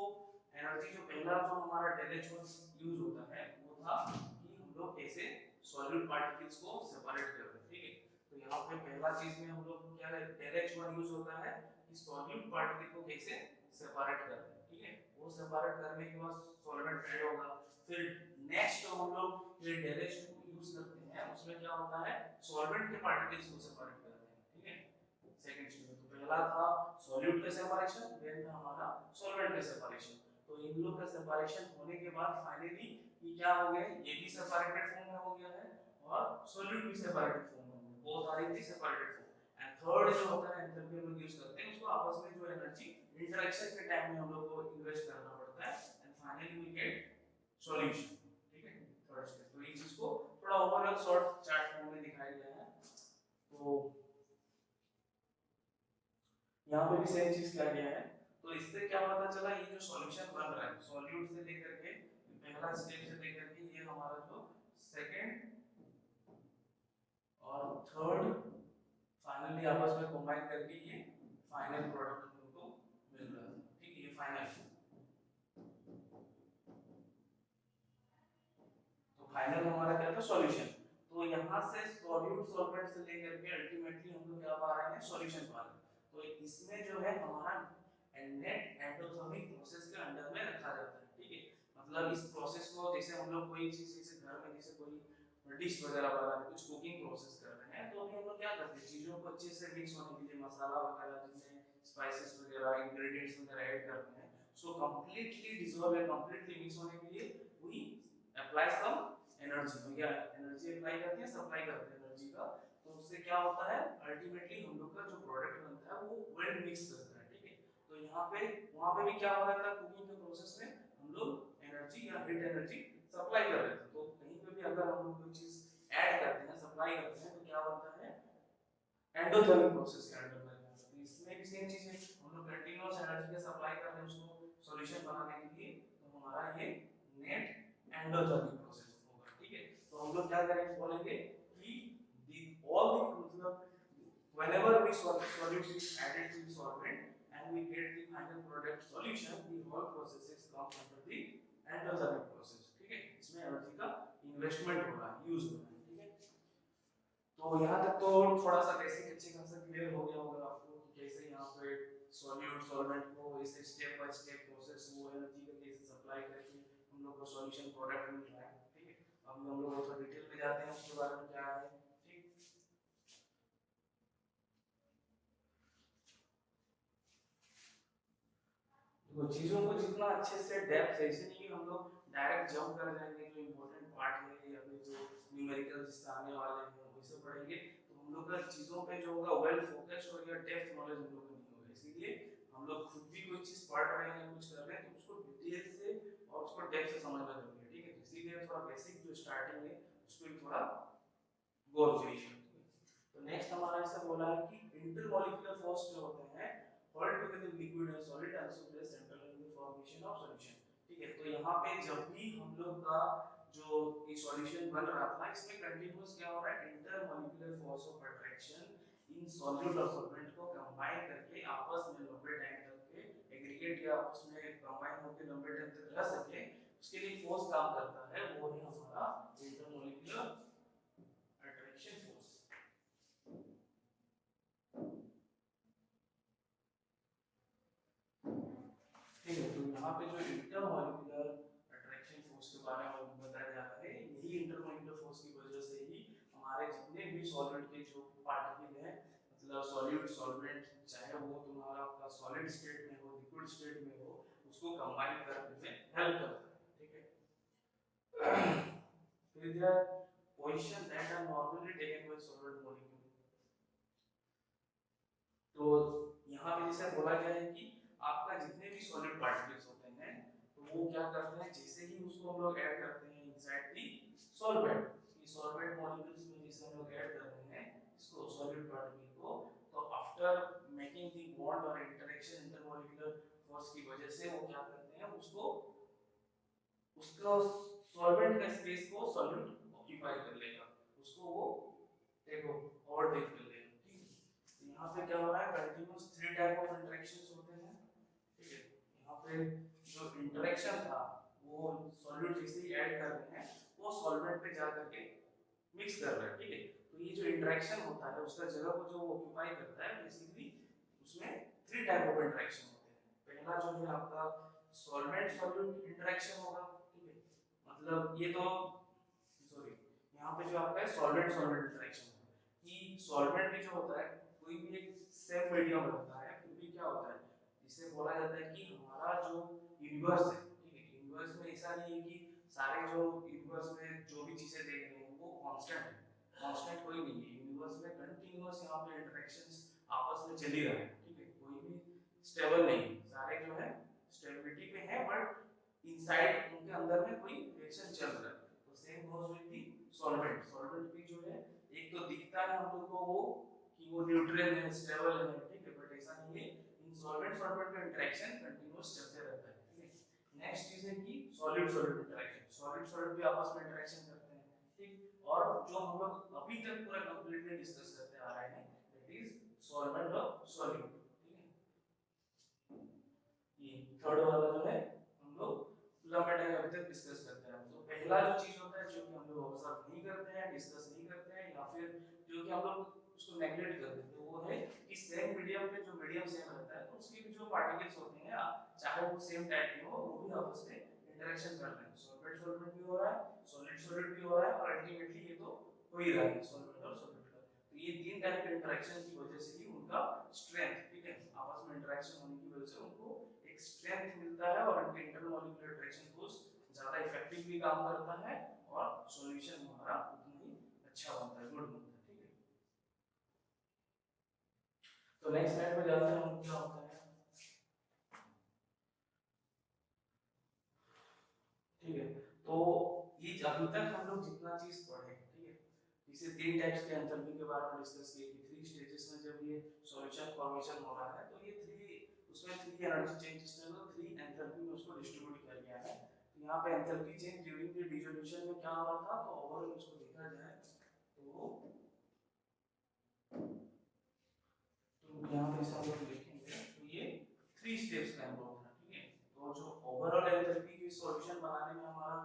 एनर्जी जो पहला जो हमारा del H1 यूज होता है वो था कि हम लोग कैसे सॉल्यूट पार्टिकल्स को सेपरेट कर रहे हैं। ठीक है, तो यहाँ पे पहला चीज में हम लोग क्या है, del H1 यूज होता है कि सॉल्यूट पार्टिकल को कैसे सेपरेट कर रहे हैं। ठीक है, वो सेपरेट करने के बाद सॉल्वेंट ऐड होगा, फिर नेक्स्ट हम लोग ये डेरेज को यूज करते हैं, उसमें क्या होता है सॉल्वेंट के पार्टिकल्स को सेपरेट करते हैं, ठीक है। सेकंड स्टेप में तो पहला था सॉल्यूट का सेपरेशन, देन था हमारा सॉल्वेंट का सेपरेशन। तो इन लोग का सेपरेशन होने के बाद फाइनली ये क्या हो गया, ये भी सेपरेटेड फॉर्म में हो गया है और सॉल्यूट भी सेपरेटेड फॉर्म में हो गया, both are in the separated form. And third जो होता है एंथैल्पी हम लोग यूज करते हैं, उसको आपस में जो एनर्जी इंटरेक्शन के टाइम में हम लोग को इन्वेस्ट करना पड़ता है and finally we get solution, ठीक है। थर्ड स्टेप तो इस चीज को थोड़ा ओवरऑल शॉर्ट चार्ट फॉर्म में दिखाया गया है। तो यहाँ पे भी सेम चीज किया गया है। तो इससे क्या पता चला, ये जो सॉल्यूशन बन रहा है सॉल्यूट से लेकर के पहला स्टेप से लेकर के ये हमारा जो सेकंड और थर्ड फाइनली आपस में कंबाइन करके ये फाइनल प्रोडक्ट हमको मिल रहा है, ठीक है। ये फाइनल, तो फाइनल हमारा क्या था सॉल्यूशन। तो यहाँ से सॉल्यूट सॉल्वेंट से लेकर के अल्टीमेटली हम लोग क्या पा रहे हैं सॉल्यूशन पा रहे हैं। तो इसमें जो है हमारा नेट एंडोथर्मिक प्रोसेस के अंडर में रखा जाता है, ठीक है। मतलब इस प्रोसेस को जैसे हम लोग कोई चीज जैसे घर में जैसे कोई डिश वगैरह बना रहे हैं, कुछ कुकिंग प्रोसेस कर रहे हैं, तो अभी हम लोग क्या करते हैं चीजों को अच्छे से मिक्स होने के लिए मसाला वगैरह जिसमें स्पाइसेस वगैरह इंग्रेडिएंट्स वगैरह ऐड करते हैं, सो कंप्लीटली डिसॉल्व या कंप्लीटली मिक्स होने के लिए वी अप्लाई सम एनर्जी, तो क्या एनर्जी अप्लाई करते हैं, सप्लाई करते हैं एनर्जी का। तो उससे क्या होता है अल्टीमेटली हम लोग का जो प्रोडक्ट बनता है वो वेल मिक्स करता है, ठीक है। तो यहाँ पे वहाँ पे भी क्या हो रहा था कुकिंग के प्रोसेस में हम लोग एनर्जी या हीट एनर्जी सप्लाई कर रहे थे। तो कहीं पे भी अगर हम लोग कोई चीज ऐड करते हैं सप्लाई करते हैं तो क्या होता है एंडोथर्मिक प्रोसेस के अंडर में। तो इसमें भी सेम चीज है, हम लोग कंटीन्यूअस एनर्जी का सप्लाई कर रहे हैं उसको सॉल्यूशन बनाने के लिए, तो हमारा ये नेट एंडोथर्मिक प्रोसेस होगा, ठीक है। तो हम लोग क्या करेंगे बोलेंगे कि दी ऑल द मतलब whenever we solute is added to the solvent and we get the final product solution, the whole processes comes under the endothermic process, ठीक है। इसमें एनर्जी का इन्वेस्टमेंट हो रहा है, यूज हो रहा है, ठीक है। तो यहाँ तक तो थोड़ा सा बेसिक अच्छे खासा क्लियर हो गया होगा आपको कि कैसे यहाँ पे सॉल्यूट सॉल्वेंट को ऐसे स्टेप बाय स्टेप प्रोसेस वो एनर्जी का कैसे सप्लाई करके हम लोग को सॉल्यूशन प्रोडक्ट मिल रहा है, ठीक है। अब हम लोग थोड़ा डिटेल में जाते हैं उसके बारे में क्या है, ठीक। तो चीजों को जितना अच्छे से डेप्थ है, ऐसे नहीं कि हम लोग डायरेक्ट जंप कर जाएंगे जो इंपॉर्टेंट पार्ट है या फिर जो न्यूमेरिकल्स आने वाले हैं वैसे पढ़ेंगे, तो हम लोग का चीजों पे जो होगा वेल फोकस्ड और या डेप्थ नॉलेज हम लोग को नहीं होगा। इसीलिए हम लोग खुद भी कोई चीज पढ़ रहे हैं कुछ कर रहे हैं तो उसको डिटेल से और उसको डेप्थ से समझना जरूरी है, ठीक है। तो इसीलिए थोड़ा बेसिक जो स्टार्टिंग है उसको भी थोड़ा गौर करिए। तो नेक्स्ट हमारा ऐसा बोला है कि इंटरमॉलिक्यूलर फोर्स जो होते हैं hold together liquid and solid also play central in the formation of solution, ठीक है। तो यहाँ पे जब भी हम लोग का जो ये सॉल्यूशन बन रहा था इसमें कंटीन्यूअस क्या हो रहा है intermolecular force of attraction in solute और सॉल्वेंट को कंबाइन करके आपस में लंबे टाइम तक के एग्रीगेट या आपस में कंबाइन होकर लंबे टाइम तक रह सके, उसके लिए फोर्स काम करता है, वो है हमारा इंटरमॉलिक्यूलर अट्रैक्शन फोर्स, ठीक है। तो यहाँ पे जो इंटरमॉलिक्यूलर अट्रैक्शन फोर्स के बारे में बताया जा रहा है, यही इंटरमॉलिक्यूलर फोर्स की वजह से ही हमारे जितने भी सॉल्वेंट के जो पार्टिकल हैं मतलब सॉल्यूट सॉल्वेंट चाहे वो तुम्हारा आपका सॉलिड स्टेट में हो लिक्विड स्टेट में हो उसको कंबाइन करने में हेल्प करता है, ठीक है। फिर दिया position that are normally taken by solvent molecule. तो यहाँ पे जैसे बोला गया है कि आपका जितने भी सॉलिड पार्टिकल्स होते हैं तो वो क्या करते हैं जैसे ही उसको हम लोग ऐड करते हैं इनसाइड दी सॉल्वेंट, ये सॉल्वेंट मॉलिक्यूल्स में जैसे हम लोग ऐड कर रहे हैं इसको सॉलिड पार्टिकल को, तो आफ्टर मेकिंग दी बॉन्ड और इंटरेक्शन इंटरमॉलिक्यूलर फोर्स की वजह से वो क्या करते हैं उसको सॉल्वेंट का स्पेस को सॉल्यूट ऑक्यूपाई कर लेगा, उसको वो देखो ओवरटेक कर लेगा, ठीक है। तो यहाँ पे क्या हो रहा है continuous three type of interactions होते हैं, ठीक है। यहाँ पे जो इंटरेक्शन था वो सॉल्यूट जैसे ही ऐड कर रहे हैं वो सॉल्वेंट पे जा करके मिक्स कर रहा है, ठीक है। तो ये जो इंटरेक्शन होता है उसका जगह को जो ऑक्यूपाई करता है बेसिकली उसमें थ्री टाइप ऑफ इंटरेक्शन होते हैं। पहला जो है आपका सॉल्वेंट सॉल्यूट इंटरेक्शन होगा, ठीक है। मतलब ये तो सॉरी, यहाँ पे जो आपका है सॉल्वेंट सॉल्वेंट इंटरेक्शन कि सॉल्वेंट भी जो होता है कोई भी एक सेम मीडियम रहता है, फिर भी क्या होता है, जिसे बोला जाता है कि हमारा जो यूनिवर्स है, ठीक है, यूनिवर्स में ऐसा नहीं है कि सारे जो यूनिवर्स में जो भी चीजें देख रहे हैं वो कांस्टेंट है, कांस्टेंट कोई नहीं है यूनिवर्स में, कंटीन्यूअस यहाँ पे इंटरेक्शंस आपस में चल ही रहे हैं, ठीक है, कोई भी स्टेबल नहीं, सारे जो है स्टेबिलिटी पे है, बट इनसाइड उनके अंदर में कोई रिएक्शन चल रहा है। तो same goes with the solvent, solvent भी जो है एक तो दिखता है हम लोग को वो कि वो न्यूट्रल है, स्टेबल है, ठीक है, बट ऐसा नहीं है, इन सॉल्वेंट सॉल्वेंट का इंटरेक्शन कंटीन्यूअस चलते रहता है, ठीक है। नेक्स्ट चीज है कि solid solid interaction, solid solid भी आपस में इंटरेक्शन करते हैं, ठीक, और जो हम लोग अभी तक पूरा कंप्लीटली डिस्कस करते आ रहे हैं दैट इज सॉल्वेंट और सॉल्यूट, ठीक है। ये थर्ड वाला जो है हम लोग लंबे टाइम अभी तक डिस्कस करते हैं। तो पहला जो चीज होता है जो कि हम लोग ऑब्जर्व नहीं करते हैं, डिस्कस नहीं करते हैं, या फिर जो कि हम लोग उसको नेग्लेक्ट कर देते हैं, वो है कि सेम मीडियम पे जो मीडियम सेम रहता है तो उसके भी जो पार्टिकल्स होते हैं चाहे वो सेम टाइप के हो वो भी आपस में इंटरेक्शन कर रहे हैं, सॉल्वेंट सॉल्वेंट भी हो रहा है, सॉलिड सॉलिड भी हो रहा है, और अल्टीमेटली ये तो हो ही रहा है सॉल्वेंट और सॉलिड का। तो ये तीन टाइप के इंटरेक्शन की वजह से ही उनका स्ट्रेंथ, ठीक है, आपस में इंटरेक्शन होने की वजह से उनको एक स्ट्रेंथ मिलता है और उनके इंटरमॉलिक्यूलर इंटरेक्शन फोर्स ज्यादा इफेक्टिवली काम करता है और सॉल्यूशन हमारा उतना ही अच्छा बनता है, गुड बनता है, ठीक है। तो नेक्स्ट स्लाइड पे जाते हैं, हम क्या होता है, ठीक है। तो ये अभी तक हम लोग जितना चीज पढ़े, ठीक है, इसे तीन टाइप्स के एंथैल्पी के बारे में डिस्कस किए कि थ्री स्टेजेस में जब ये सॉल्यूशन फॉर्मेशन हो रहा है तो ये थ्री, उसमें थ्री एनर्जी चेंजेस में तो थ्री एंथैल्पी में उसको डिस्ट्रीब्यूट किया गया है। तो यहाँ पे enthalpy change during the dissolution में क्या हो रहा था, तो ओवरऑल उसको देखा जाए तो यहाँ पे सब लोग देखेंगे तो ये थ्री स्टेप्स का इन्वॉल्व था, ठीक है। तो जो ओवरऑल एंथैल्पी की सॉल्यूशन बनाने में हमारा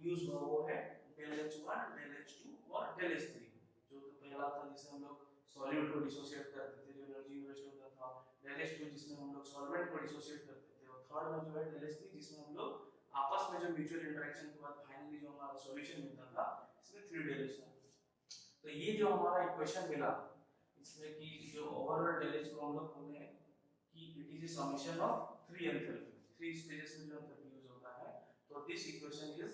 यूज हुआ वो है del H1 del H2 और del H3, जो तो पहला था जिसमें हम लोग सॉल्यूट को डिसोसिएट करते थे, जो एनर्जी इन्वेस्ट होता था, del H2 जिसमें हम लोग सॉल्वेंट को डिसोसिएट करते थे, और थर्ड में जो है del H3 जिसमें हम लोग आपस में जो म्यूचुअल इंटरेक्शन के बाद फाइनली जो हमारा सॉल्यूशन मिलता था, इसमें थ्री del H था। तो ये जो हमारा इक्वेशन मिला इसमें कि जो ओवरऑल del H को हम लोग बोलते हैं कि it is a summation of three enthalpy, three stages में जो एंथैल्पी यूज होता है, तो this equation is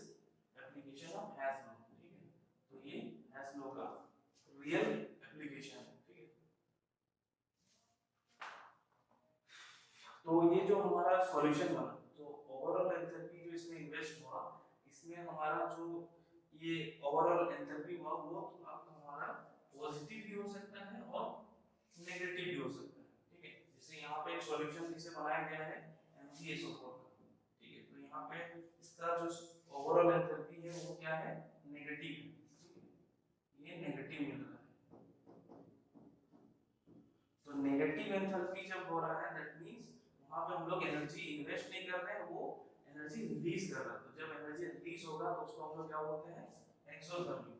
application of hash law, ठीक है। तो ये हैश लॉ का रियल एप्लीकेशन है, ठीक है। तो ये जो हमारा सॉल्यूशन बना, तो ओवरऑल एंथैल्पी जो इसमें इन्वेस्ट हुआ, इसमें हमारा जो ये ओवरऑल एंथैल्पी हुआ वो आपका हमारा पॉजिटिव भी हो सकता है और नेगेटिव भी हो सकता है, ठीक है। जैसे यहाँ पे एक सॉल्यूशन जिसे बनाया गया है MgSO4 का, ठीक है, तो यहाँ पे इसका जो ओवरऑल एंथैल्पी है वो क्या है, नेगेटिव है, ये नेगेटिव मिल रहा है। तो नेगेटिव एंथैल्पी जब हो रहा है दैट मींस वहां पे हम लोग एनर्जी इन्वेस्ट नहीं कर रहे हैं, वो एनर्जी रिलीज कर रहा है। तो जब एनर्जी रिलीज होगा तो उसको हम लोग क्या बोलते हैं, एक्सोथर्मी,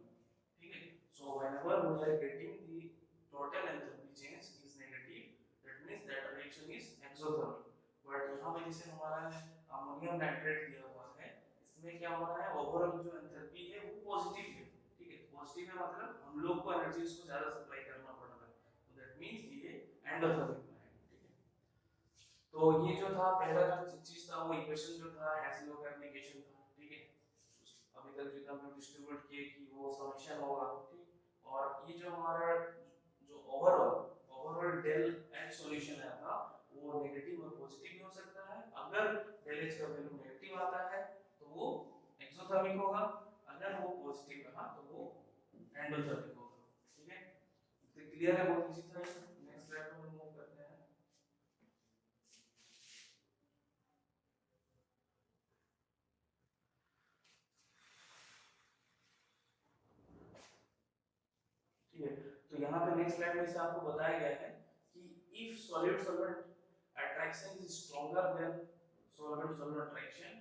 ठीक है। So whenever we are getting the total enthalpy change is negative, that means that reaction is exothermic. But यहाँ पे जैसे हमारा अमोनियम नाइट्रेट दिया हुआ है, इसमें क्या हो रहा है, ओवरऑल जो एंथैल्पी है वो पॉजिटिव है, ठीक है। पॉजिटिव है मतलब हम लोग को एनर्जी उसको ज्यादा सप्लाई करना पड़ रहा है, तो दैट मींस ये एंडोथर्मिक है, ठीक है। तो ये जो था पहला जो चीज था वो इक्वेशन जो था हैश लॉ का एप्लीकेशन था, ठीक है। अभी तक जो हम डिस्ट्रीब्यूट किए कि वो समेशन होगा, ठीक। और ये जो हमारा जो ओवरऑल डेल एच सॉल्यूशन है था वो नेगेटिव और पॉजिटिव भी हो सकता है। अगर डेल एच का वैल्यू नेगेटिव आता है तो वो एक्सोथर्मिक होगा, अगर वो पॉजिटिव रहा तो वो एंडोथर्मिक होगा, ठीक है। तो क्लियर है, बहुत इजी था। नेक्स्ट स्लाइड पर मूव करते हैं। ठीक है, तो यहाँ पे नेक्स्ट स्लाइड में से आपको बताया गया है कि if solid solvent attraction is stronger than solvent solvent attraction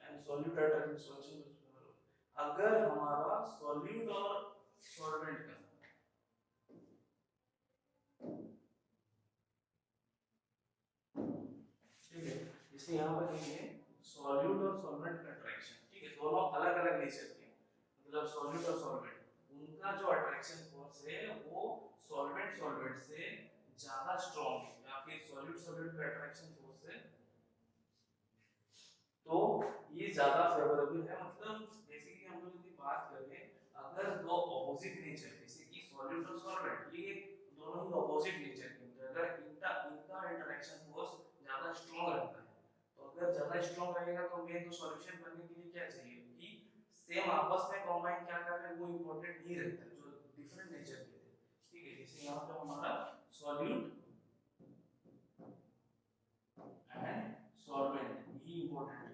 and solute attraction solution, अगर हमारा सॉल्यूट और सॉल्वेंट का, ठीक है, जैसे यहाँ पर देखिए सॉल्यूट और सॉल्वेंट का अट्रैक्शन, दोनों अलग अलग नेचर के, मतलब सॉल्यूट और सॉल्वेंट, उनका जो अट्रैक्शन फोर्स है वो सॉल्वेंट से ज्यादा स्ट्रॉन्ग है, या फिर सॉल्यूट का अट्रैक्शन फोर्स है तो ये ज्यादा फेवरेबल है। मतलब बेसिकली हम लोग यदि बात करें, अगर दो ऑपोजिट नेचर जैसे कि सॉल्यूट और सॉल्वेंट, ये दोनों ही ऑपोजिट नेचर के होते हैं, अगर इनका इनका इंटरेक्शन फोर्स ज्यादा स्ट्रांग रहता है, तो अगर ज्यादा स्ट्रांग रहेगा तो मेन तो सॉल्यूशन बनने के लिए क्या चाहिए कि सेम आपस में कंबाइन क्या कर रहे हैं वो इंपॉर्टेंट नहीं रहता है, जो डिफरेंट नेचर के थे। ठीक है, जैसे यहाँ पे हमारा सॉल्यूट एंड सॉल्वेंट ये इंपॉर्टेंट है,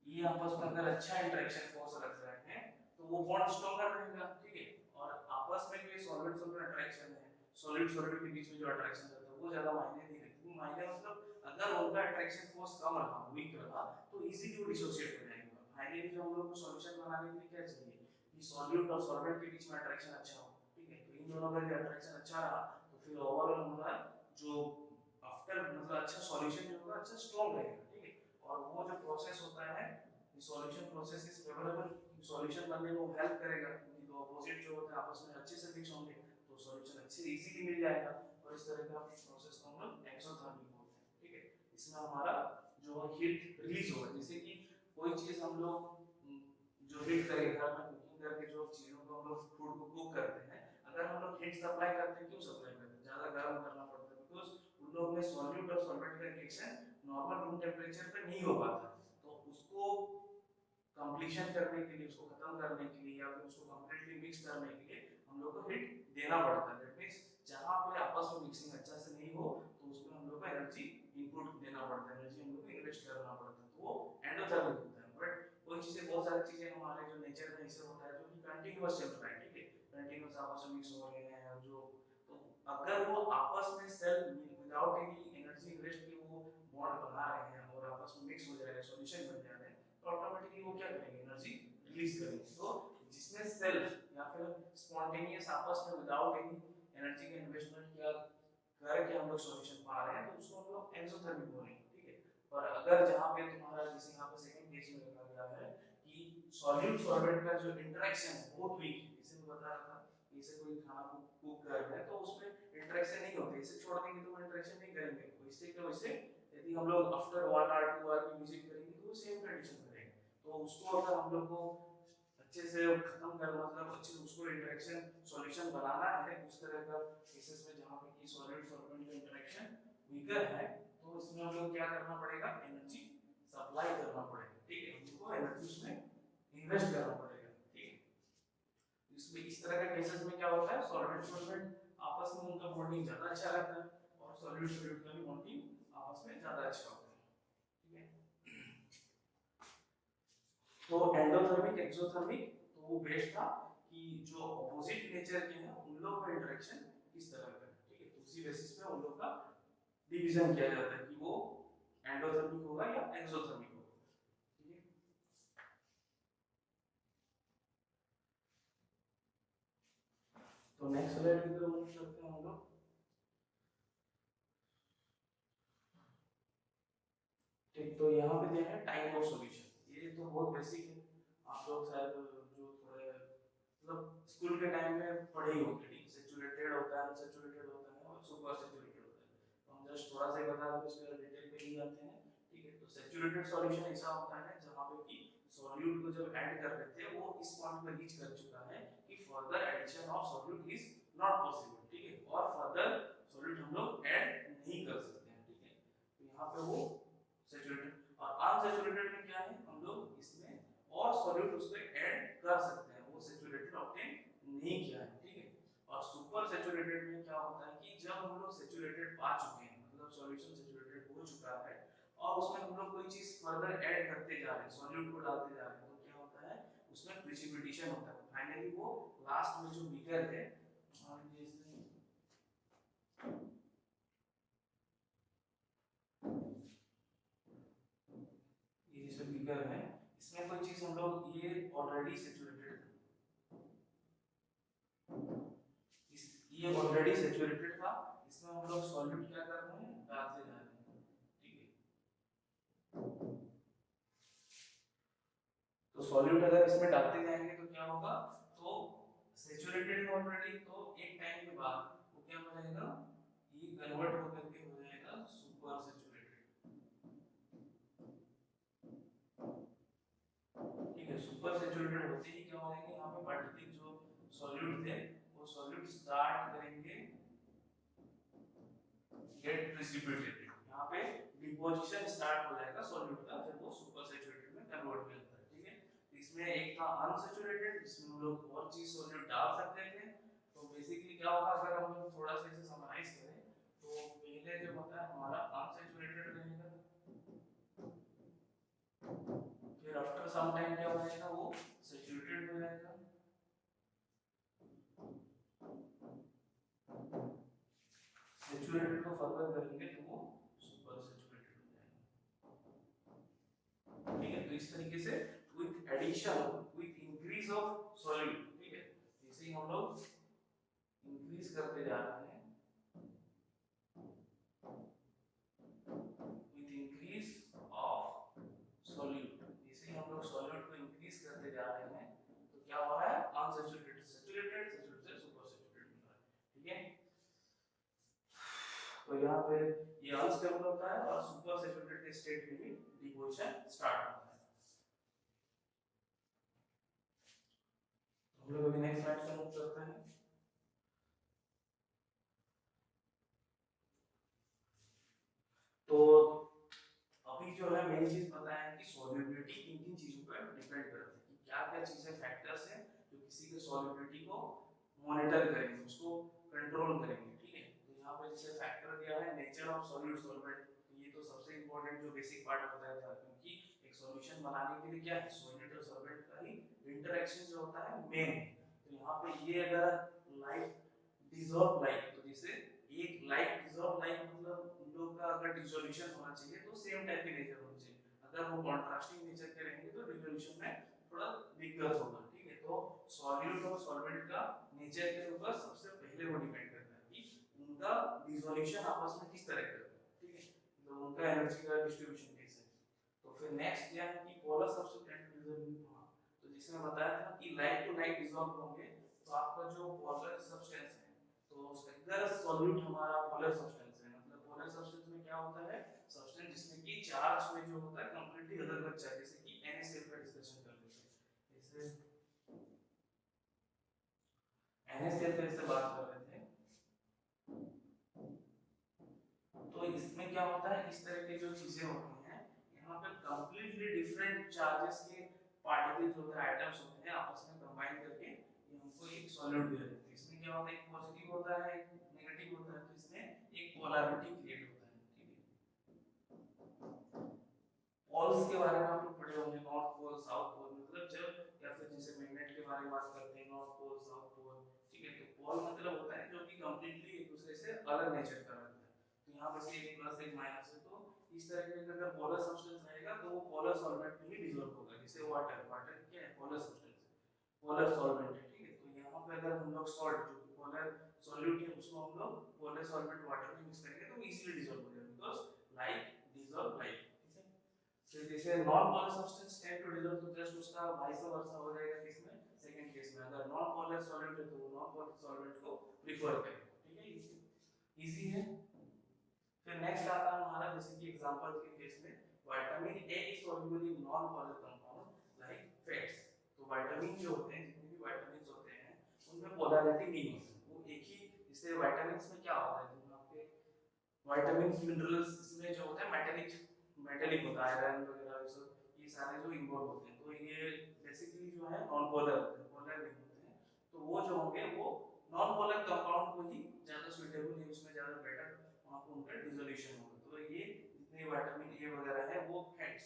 ये आपस में अगर अच्छा इंटरेक्शन फोर्स रख रहे हैं तो वो बॉन्ड स्ट्रॉन्गर रहेगा। ठीक है, और आपस में जो सॉलिड सॉलिड अट्रैक्शन है, सॉलिड सॉलिड के बीच में जो अट्रैक्शन रहता है वो ज्यादा मायने नहीं रखती। मायने मतलब अगर उनका अट्रैक्शन फोर्स कम रहा, वीक रहा, तो इजीली वो डिसोसिएट हो जाएंगे। फाइनली जो हम लोग को सॉल्यूशन बनाने के लिए क्या चाहिए कि सॉल्यूट और सॉल्वेंट के बीच में अट्रैक्शन अच्छा हो। ठीक है, तो इन दोनों का जो अट्रैक्शन अच्छा रहा तो फिर ओवरऑल हमारा जो आफ्टर मतलब अच्छा सॉल्यूशन जो होगा अच्छा स्ट्रांग रहेगा। ठीक है, और वो जो प्रोसेस होता है solution process is favourable, solution बनने में वो हेल्प करेगा क्योंकि दो अपोजिट जो होते हैं आपस में अच्छे से मिक्स होंगे तो सॉल्यूशन अच्छे इजीली मिल जाएगा। और इस तरह का प्रोसेस को हम लोग एक्सोथर्मिक बोलते हैं। ठीक है, इसमें हमारा जो हीट रिलीज होगा, जैसे कि कोई चीज हम लोग जो हीट करेगा घर में कुकिंग करके जो चीजों को हम लोग फूड को कुक करते हैं, अगर हम लोग हीट सप्लाई करते हैं, क्यों सप्लाई करते हैं, ज्यादा गर्म करना पड़ता है बिकॉज उन लोग में सॉल्यूट और सॉल्वेंट का रिएक्शन नॉर्मल रूम टेम्परेचर पे नहीं हो पाता, तो उसको कंप्लीशन करने के लिए, उसको खत्म करने के लिए या फिर उसको कंप्लीटली मिक्स करने के लिए हम लोग को हीट देना पड़ता है। दैट मींस जहां पे आपस में मिक्सिंग अच्छा से नहीं हो तो उसमें हम लोग को एनर्जी इनपुट देना पड़ता है, एनर्जी हम लोग को इन्वेस्ट करना पड़ता है, तो वो एंडोथर्मिक होता है। बट कोई चीजें, बहुत सारी चीजें हमारे जो नेचर में ऐसे होता है जो कि कंटीन्यूअस चल रहा है। ठीक है, कंटीन्यूअस आपस में मिक्स हो रहे हैं जो, तो अगर वो आपस में self without any energy invest के वो बॉन्ड बना रहे हैं और आपस में मिक्स हो जा रहे हैं, सॉल्यूशन बन जा रहे हैं, तो ऑटोमेटिकली वो क्या करेंगे, एनर्जी रिलीज करेंगे। तो जिसमें सेल्फ या फिर स्पॉन्टेनियस आपस में विदाउट एनी एनर्जी का इन्वेस्टमेंट किया करके हम लोग सॉल्यूशन पा रहे हैं तो उसको हम लोग एक्सोथर्मिक बोलेंगे। ठीक है, पर अगर जहां पे तुम्हारा जैसे यहाँ पे सेकंड केस में रखा गया है कि सॉल्यूट सॉल्वेंट का जो इंटरेक्शन है बहुत वीक है, जैसे मैं बता रहा था, जैसे कोई खाना को कुक कर रहे हैं तो उसमें इंटरेक्शन नहीं होती, इसे छोड़ देंगे तो वो इंटरेक्शन नहीं करेंगे, वैसे क्या वैसे यदि हम लोग आफ्टर 1 आवर 2 आवर की विजिट करेंगे तो वो सेम कंडीशन में रहेगा। तो उसको अगर हम लोग को अच्छे से खत्म कर मतलब अच्छे से उसको इंटरेक्शन सॉल्यूशन बनाना है उस तरह का केसेस में जहां पे कि सॉलिड सॉल्वेंट का इंटरेक्शन वीकर है, तो इसमें हम लोग क्या करना पड़ेगा, एनर्जी सप्लाई करना पड़ेगा। ठीक है, हमको एनर्जी उसमें इन्वेस्ट करना पड़ेगा। ठीक है, इसमें इस तरह के केसेस में क्या होता है, सॉल्वेंट सॉल्वेंट आपस में उनका बॉन्डिंग ज्यादा अच्छा रहता है और सॉल्यूट सॉल्यूट का भी बॉन्डिंग आपस में ज्यादा अच्छा होता है। ठीक है, तो एंडोथर्मिक एक्सोथर्मिक तो वो बेस्ट था कि जो ऑपोजिट नेचर के हैं उन लोगों का इंटरेक्शन किस तरह का है। ठीक है, तो उसी बेसिस पे उन लोग का डिवीजन किया जाता है कि वो एंडोथर्मिक होगा या एक्सोथर्मिक होगा। ठीक है, तो नेक्स्ट स्लाइड की तरफ मूव करते हैं हम लोग। ठीक, तो यहाँ पे दिया है टाइम ऑफ सॉल्यूशन, ये तो बहुत बेसिक है, आप लोग शायद जो थोड़े मतलब स्कूल के टाइम में पढ़े ही होंगे। ठीक, सैचुरेटेड होता है, अनसैचुरेटेड होता है और सुपर सैचुरेटेड होता है, तो हम जस्ट थोड़ा सा बता दें उसके डिटेल पे नहीं जाते हैं। ठीक है, तो सैचुरेटेड सॉल्यूशन ऐसा होता है जहां पे कि सॉल्यूट को जब ऐड कर देते हैं वो इस पॉइंट पर रीच कर चुका है कि further addition of solute is not possible. ठीक है, और फर्दर सॉल्यूट हम लोग ऐड नहीं कर सकते हैं। ठीक है, तो यहाँ पे वो सैचुरेटेड और अनसैचुरेटेड में क्या है, हम लोग इसमें और सॉल्यूट उसमें ऐड कर सकते हैं, वो सैचुरेटेड ऑब्टेन नहीं किया है। ठीक है, और सुपर सैचुरेटेड में क्या होता है कि जब हम लोग सैचुरेटेड पा चुके हैं, मतलब सॉल्यूशन सैचुरेटेड हो चुका है और उसमें हम लोग कोई चीज फर्दर ऐड करते जा रहे हैं, सॉल्यूट को डालते जा रहे हैं, तो क्या होता है उसमें प्रिसिपिटेशन होता है। फाइनली वो लास्ट में जो बीकर है, ये जैसे बीकर है, इसमें कोई चीज हम लोग ये ऑलरेडी सैचुरेटेड था, ये ऑलरेडी सैचुरेटेड था, इसमें हम लोग सॉल्यूट क्या कर रहे हैं, डालते जा रहे हैं। ठीक है, तो सॉल्यूट अगर इसमें डालते जाएंगे तो क्या होगा, तो सैचुरेटेड ऑलरेडी, तो एक टाइम के बाद वो क्या हो जाएगा, ये कन्वर्ट होकर के हो जाएगा सुपर सैचुरेटेड। ठीक है, सुपर सैचुरेटेड होते ही क्या हो जाएंगे, यहाँ पे पार्टिकल जो सॉल्यूट थे वो सॉल्यूट स्टार्ट करेंगे गेट प्रेसिपिटेटेड, यहाँ पे डिपोजिशन स्टार्ट हो जाएगा सॉल्यूट का जब वो सुपर सैचुरेटेड में कन्वर्ट हो जाता है। ठीक है, इसमें एक था अनसैचुरेटेड जिसमें हम लोग और चीज सॉल्यूट डाल सकते थे। तो बेसिकली क्या होगा, अगर हम लोग थोड़ा सा इसे समराइज करें तो पहले जो होता है हमारा अनसैचुरेटेड रहेगा, फिर आफ्टर सम टाइम क्या हो जाएगा, वो सैचुरेटेड हो जाएगा, सैचुरेटेड को फर्दर करेंगे तो वो सुपर सैचुरेटेड हो जाएगा। ठीक है, तो इस तरीके से with addition with increase of solute, ठीक है, जैसे ही हम लोग इंक्रीज करते जा रहे हैं विथ इंक्रीज ऑफ सॉल्यूट, जैसे ही हम लोग सॉल्यूट को इंक्रीज करते जा रहे हैं तो क्या हो रहा है, अनसैचुरेटेड सैचुरेटेड, सैचुरेटेड से सुपर सैचुरेटेड मिल रहा है। ठीक है, तो यहाँ पे ये अनस्टेबल होता है और सुपर सैचुरेटेड के स्टेट में ही डिपोजिशन स्टार्ट होता है। हम लोग अभी नेक्स्ट स्लाइड पे मूव करते हैं। तो अभी जो है मेन चीज पता है कि सॉल्युबिलिटी किन किन चीजों पर डिपेंड करती है, कि क्या क्या चीजें फैक्टर्स हैं जो किसी के सॉल्युबिलिटी को मॉनिटर करेंगे, उसको कंट्रोल करेंगे। ठीक है, तो यहाँ पे जैसे फैक्टर दिया है नेचर ऑफ सॉल्यूट सॉल्वेंट, तो ये तो सबसे इंपॉर्टेंट जो बेसिक पार्ट होता है, क्योंकि एक सॉल्यूशन बनाने के लिए क्या है, सॉल्यूट और सॉल्वेंट का ही इंटरेक्शन जो होता है मेन है। तो यहाँ पे ये अगर लाइक डिसॉल्व लाइक, तो जैसे एक लाइक डिसॉल्व लाइक मतलब उन लोग का अगर डिसोल्यूशन होना चाहिए तो सेम टाइप के नेचर होना चाहिए, अगर वो कॉन्ट्रास्टिंग नेचर के रहेंगे तो डिसोल्यूशन में थोड़ा दिक्कत होगा। ठीक है, तो सॉल्यूट और सॉल्वेंट का नेचर के ऊपर सबसे पहले वो डिपेंड करता है कि उनका डिसोल्यूशन आपस में किस तरह का है। ठीक है, तो उनका एनर्जी का डिस्ट्रीब्यूशन कैसे है। तो फिर नेक्स्ट क्या है कि पोलर सब्स्टिट्यूएंट डिसोल्यूशन, तो जिसमें बताया था कि लाइक टू लाइक डिसॉल्व होंगे तो आपका जो पोलर सब्सटेंस है, तो अगर सॉल्यूट हमारा पोलर सब्सटेंस है, मतलब पोलर सब्सटेंस में क्या होता है, सब्सटेंस जिसमें कि चार्ज में जो होता है कंप्लीटली अलग अलग चार्ज, जैसे कि NaCl का डिस्कशन कर लेते हैं, जैसे NaCl का इससे बात कर रहे थे, तो इसमें क्या होता है, इस तरह की जो चीजें होती हैं यहाँ पे कंप्लीटली डिफरेंट चार्जेस के पार्टिकल्स होते हैं, आइटम्स होते हैं, आपस में कंबाइन करके ये हमको एक सॉल्यूट दे देते हैं। इसमें क्या होता है, एक पॉजिटिव होता है एक नेगेटिव होता है, तो इसमें एक पोलैरिटी क्रिएट होता है। ठीक है, पोल्स के बारे में आप लोग पढ़े होंगे, नॉर्थ पोल साउथ पोल, मतलब जब या फिर जैसे मैग्नेट के बारे में बात करते हैं, नॉर्थ पोल साउथ पोल। ठीक है, तो पोल मतलब होता है जो कि कंप्लीटली एक दूसरे से अलग नेचर का रहता है, तो यहाँ पर से एक प्लस एक माइनस है, तो इस तरह के अगर पोलर सब्सटेंस रहेगा तो वो पोलर सॉल्वेंट में ही डिसॉल्व होगा, जैसे वाटर, वाटर क्या है, पोलर सब्सटेंस है, पोलर सॉल्वेंट है। ठीक है, तो यहाँ पे अगर हम लोग सॉल्ट जो कि पोलर सॉल्यूट है उसको हम लोग पोलर सॉल्वेंट वाटर में मिक्स करेंगे तो इजीली डिसॉल्व हो जाएगा, बिकॉज़ लाइक डिसॉल्व लाइक। ठीक है, फिर जैसे non polar substance tend to dissolve, तो जस्ट उसका वाइस वर्सा हो जाएगा, किसमें, सेकंड केस में, अगर नॉन पोलर सॉल्यूट है तो वो नॉन पोलर सॉल्वेंट को प्रेफर करेगा। ठीक है, इजी है। फिर नेक्स्ट आता है हमारा, जैसे कि एग्जांपल के केस में vitamin A is soluble in non polar compound like fats, तो विटामिन जो होते हैं, जितने भी विटामिन्स होते हैं उनमें पोलैरिटी नहीं होती, वो एक ही, जैसे विटामिन्स में क्या होता है, जो आपके विटामिन्स मिनरल्स इसमें जो होता है मेटालिक मेटालिक होता है, आयरन वगैरह ये सब, ये सारे जो इन्वॉल्व होते हैं, तो ये बेसिकली जो है नॉन पोलर होते हैं, पोलर नहीं होते हैं, तो वो जो होंगे वो नॉन पोलर कंपाउंड को ही ज्यादा सुटेबल है, उसमें ज्यादा बेटर वहां पर उनका डिसोल्यूशन होगा। तो ये जितने विटामिन ए वगैरह है वो फैट्स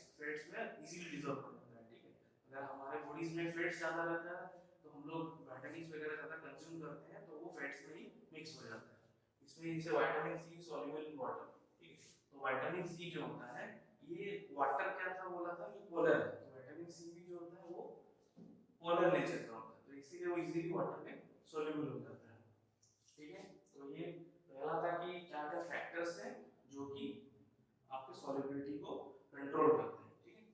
में इजीली डिसॉल्व हो जाता है। ठीक है, अगर हमारे बॉडीज में फैट्स ज्यादा रहता है तो हम लोग विटामिन्स वगैरह ज्यादा कंज्यूम करते हैं तो वो फैट्स में ही मिक्स हो जाता है। इसमें जैसे vitamin C soluble in water. ठीक है, तो विटामिन सी जो होता है, ये वाटर क्या था बोला था कि पोलर है, तो विटामिन सी भी जो होता है वो पोलर नेचर का होता है, तो इसीलिए वो इजीली वाटर में सॉल्युबल हो जाता है। ठीक है, तो ये पहला था कि क्या क्या फैक्टर्स हैं जो कि आपके सॉल्युबिलिटी को कंट्रोल करते हैं। ठीक है,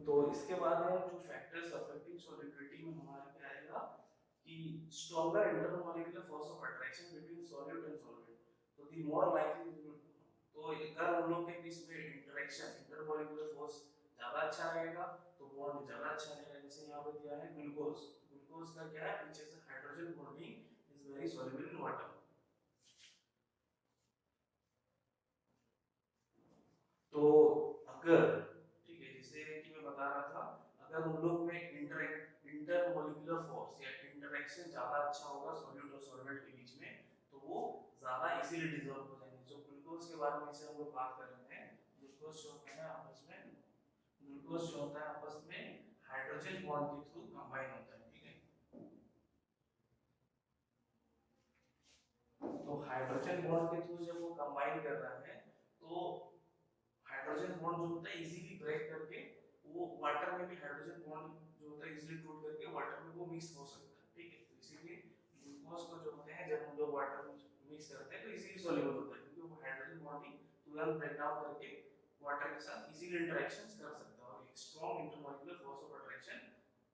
तो इसके बाद है जो फैक्टर्स अफेक्टिंग सॉलिडिटी में हमारा क्या आएगा कि stronger intermolecular force of attraction between solid and solvent, तो द मोर लाइकली, तो अगर उन लोग के बीच में इंटरेक्शन इंटरमोलिकुलर फोर्स ज्यादा अच्छा रहेगा तो बॉन्ड ज्यादा अच्छा रहेगा। जैसे यहाँ पे दिया है ग्लूकोज, ग्लूकोज का क्या है, which is hydrogen bonding is very soluble in water. तो अगर, ठीक है, जैसे कि मैं बता रहा था, अगर उन लोग में इंटरमोलिकुलर फोर्स या इंटरेक्शन ज्यादा अच्छा होगा सॉल्यूट और सॉल्वेंट के बीच में, तो वो ज्यादा इजीली डिसॉल्व हो जाएंगे। जो ग्लूकोज के बारे में से हम लोग बात कर रहे हैं, ग्लूकोज जो होता है आपस में, ग्लूकोज जो होता है आपस में हाइड्रोजन बॉन्ड के थ्रू कंबाइन होता है, ठीक है। तो हाइड्रोजन बॉन्ड के थ्रू जब वो कंबाइन कर रहा है तो हाइड्रोजन बॉन्ड जो होता है इजीली ब्रेक करके वो वाटर में भी हाइड्रोजन बॉन्ड जो होता है इजीली टूट करके वाटर में वो मिक्स हो सकता है, ठीक है। तो इसीलिए ग्लूकोज को जो होते हैं जब हम लोग वाटर में मिक्स करते हैं तो इजीली सॉल्युबल होता है, क्योंकि वो हाइड्रोजन बॉन्डिंग तुरंत ब्रेक डाउन करके वाटर के साथ इजीली इंटरेक्शंस कर सकता है और एक strong intermolecular force of attraction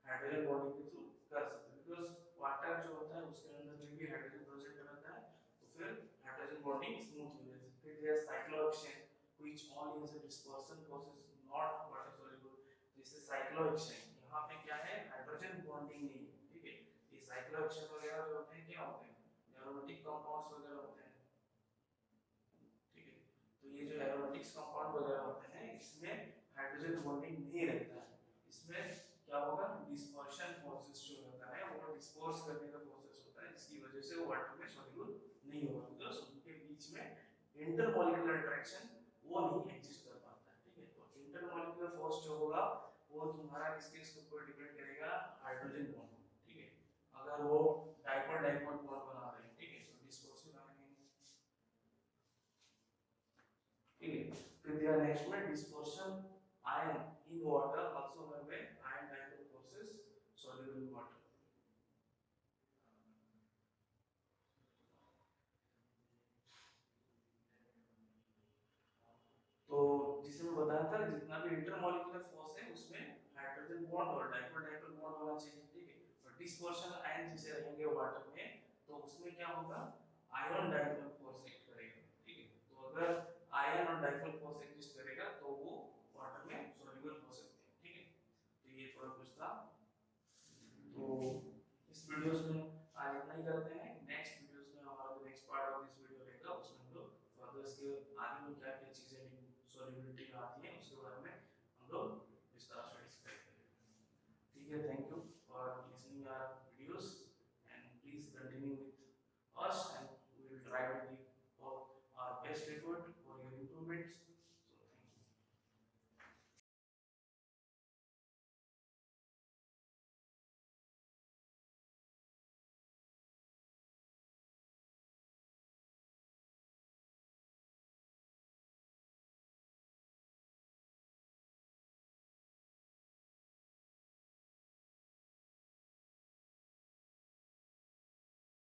hydrogen bonding के थ्रू कर सकते हैं। बिकॉज़ वाटर जो होता है उसके अंदर में भी हाइड्रोजन प्रेजेंट रहता है, तो फिर हाइड्रोजन बॉन्डिंग स्मूथ हो जाती है। फिर there cyclohexane which only is a dispersion process not water soluble, जैसे साइक्लोहेक्सेन, यहाँ पे क्या है, हाइड्रोजन बॉन्डिंग नहीं है, ठीक है। ये साइक्लोहेक्सेन वगैरह जो होते हैं क्या होते हैं, एरोमेटिक कंपाउंड्स वगैरह होते हैं, ठीक है। तो ये जो एरोमेटिक्स कंपाउंड वगैरह होते हैं इसमें हाइड्रोजन बॉन्डिंग नहीं रहता है, इसमें क्या होगा, डिस्पर्शन प्रोसेस जो होता है वो डिस्पर्स करने का प्रोसेस होता है, जिसकी वजह से वो वाटर में सॉल्युबल नहीं होगा, बिकॉज़ उनके बीच में इंटरमोलिकुलर इंटरेक्शन वो नहीं एग्जिस्ट कर पाता है, ठीक है। तो इंटरमोलिकुलर फोर्स जो होगा वो तुम्हारा किसके ऊपर डिपेंड करेगा, हाइड्रोजन बॉन्ड, ठीक है। अगर वो डाइपोल डाइपोल बॉन्ड बना रहे हैं, ठीक है, तो डिस्पर्सिव आएंगे, ठीक है। फिर दिया नेक्स्ट में dispersion ion in water also have a ion dipole process soluble in water। तो जिसे मैं बताया था जितना भी इंटरमोलिकुलर फोर्स है उसमें हाइड्रोजन बॉन्ड और डाइपोल डाइपोल बॉन्ड होना चाहिए, ठीक है। और डिस्पर्शन आयन जिसे रहेंगे वाटर में तो उसमें क्या होगा, आयन डाइपोल फोर्स एक्ट करेगा, ठीक है। तो अगर आयन और डाइपोल फोर्स एग्जिस्ट करेगा तो वो वाटर में सॉल्युबल हो सकते हैं, ठीक है। तो ये थोड़ा कुछ था। तो इस वीडियोस में आज इतना ही करते हैं, नेक्स्ट वीडियोस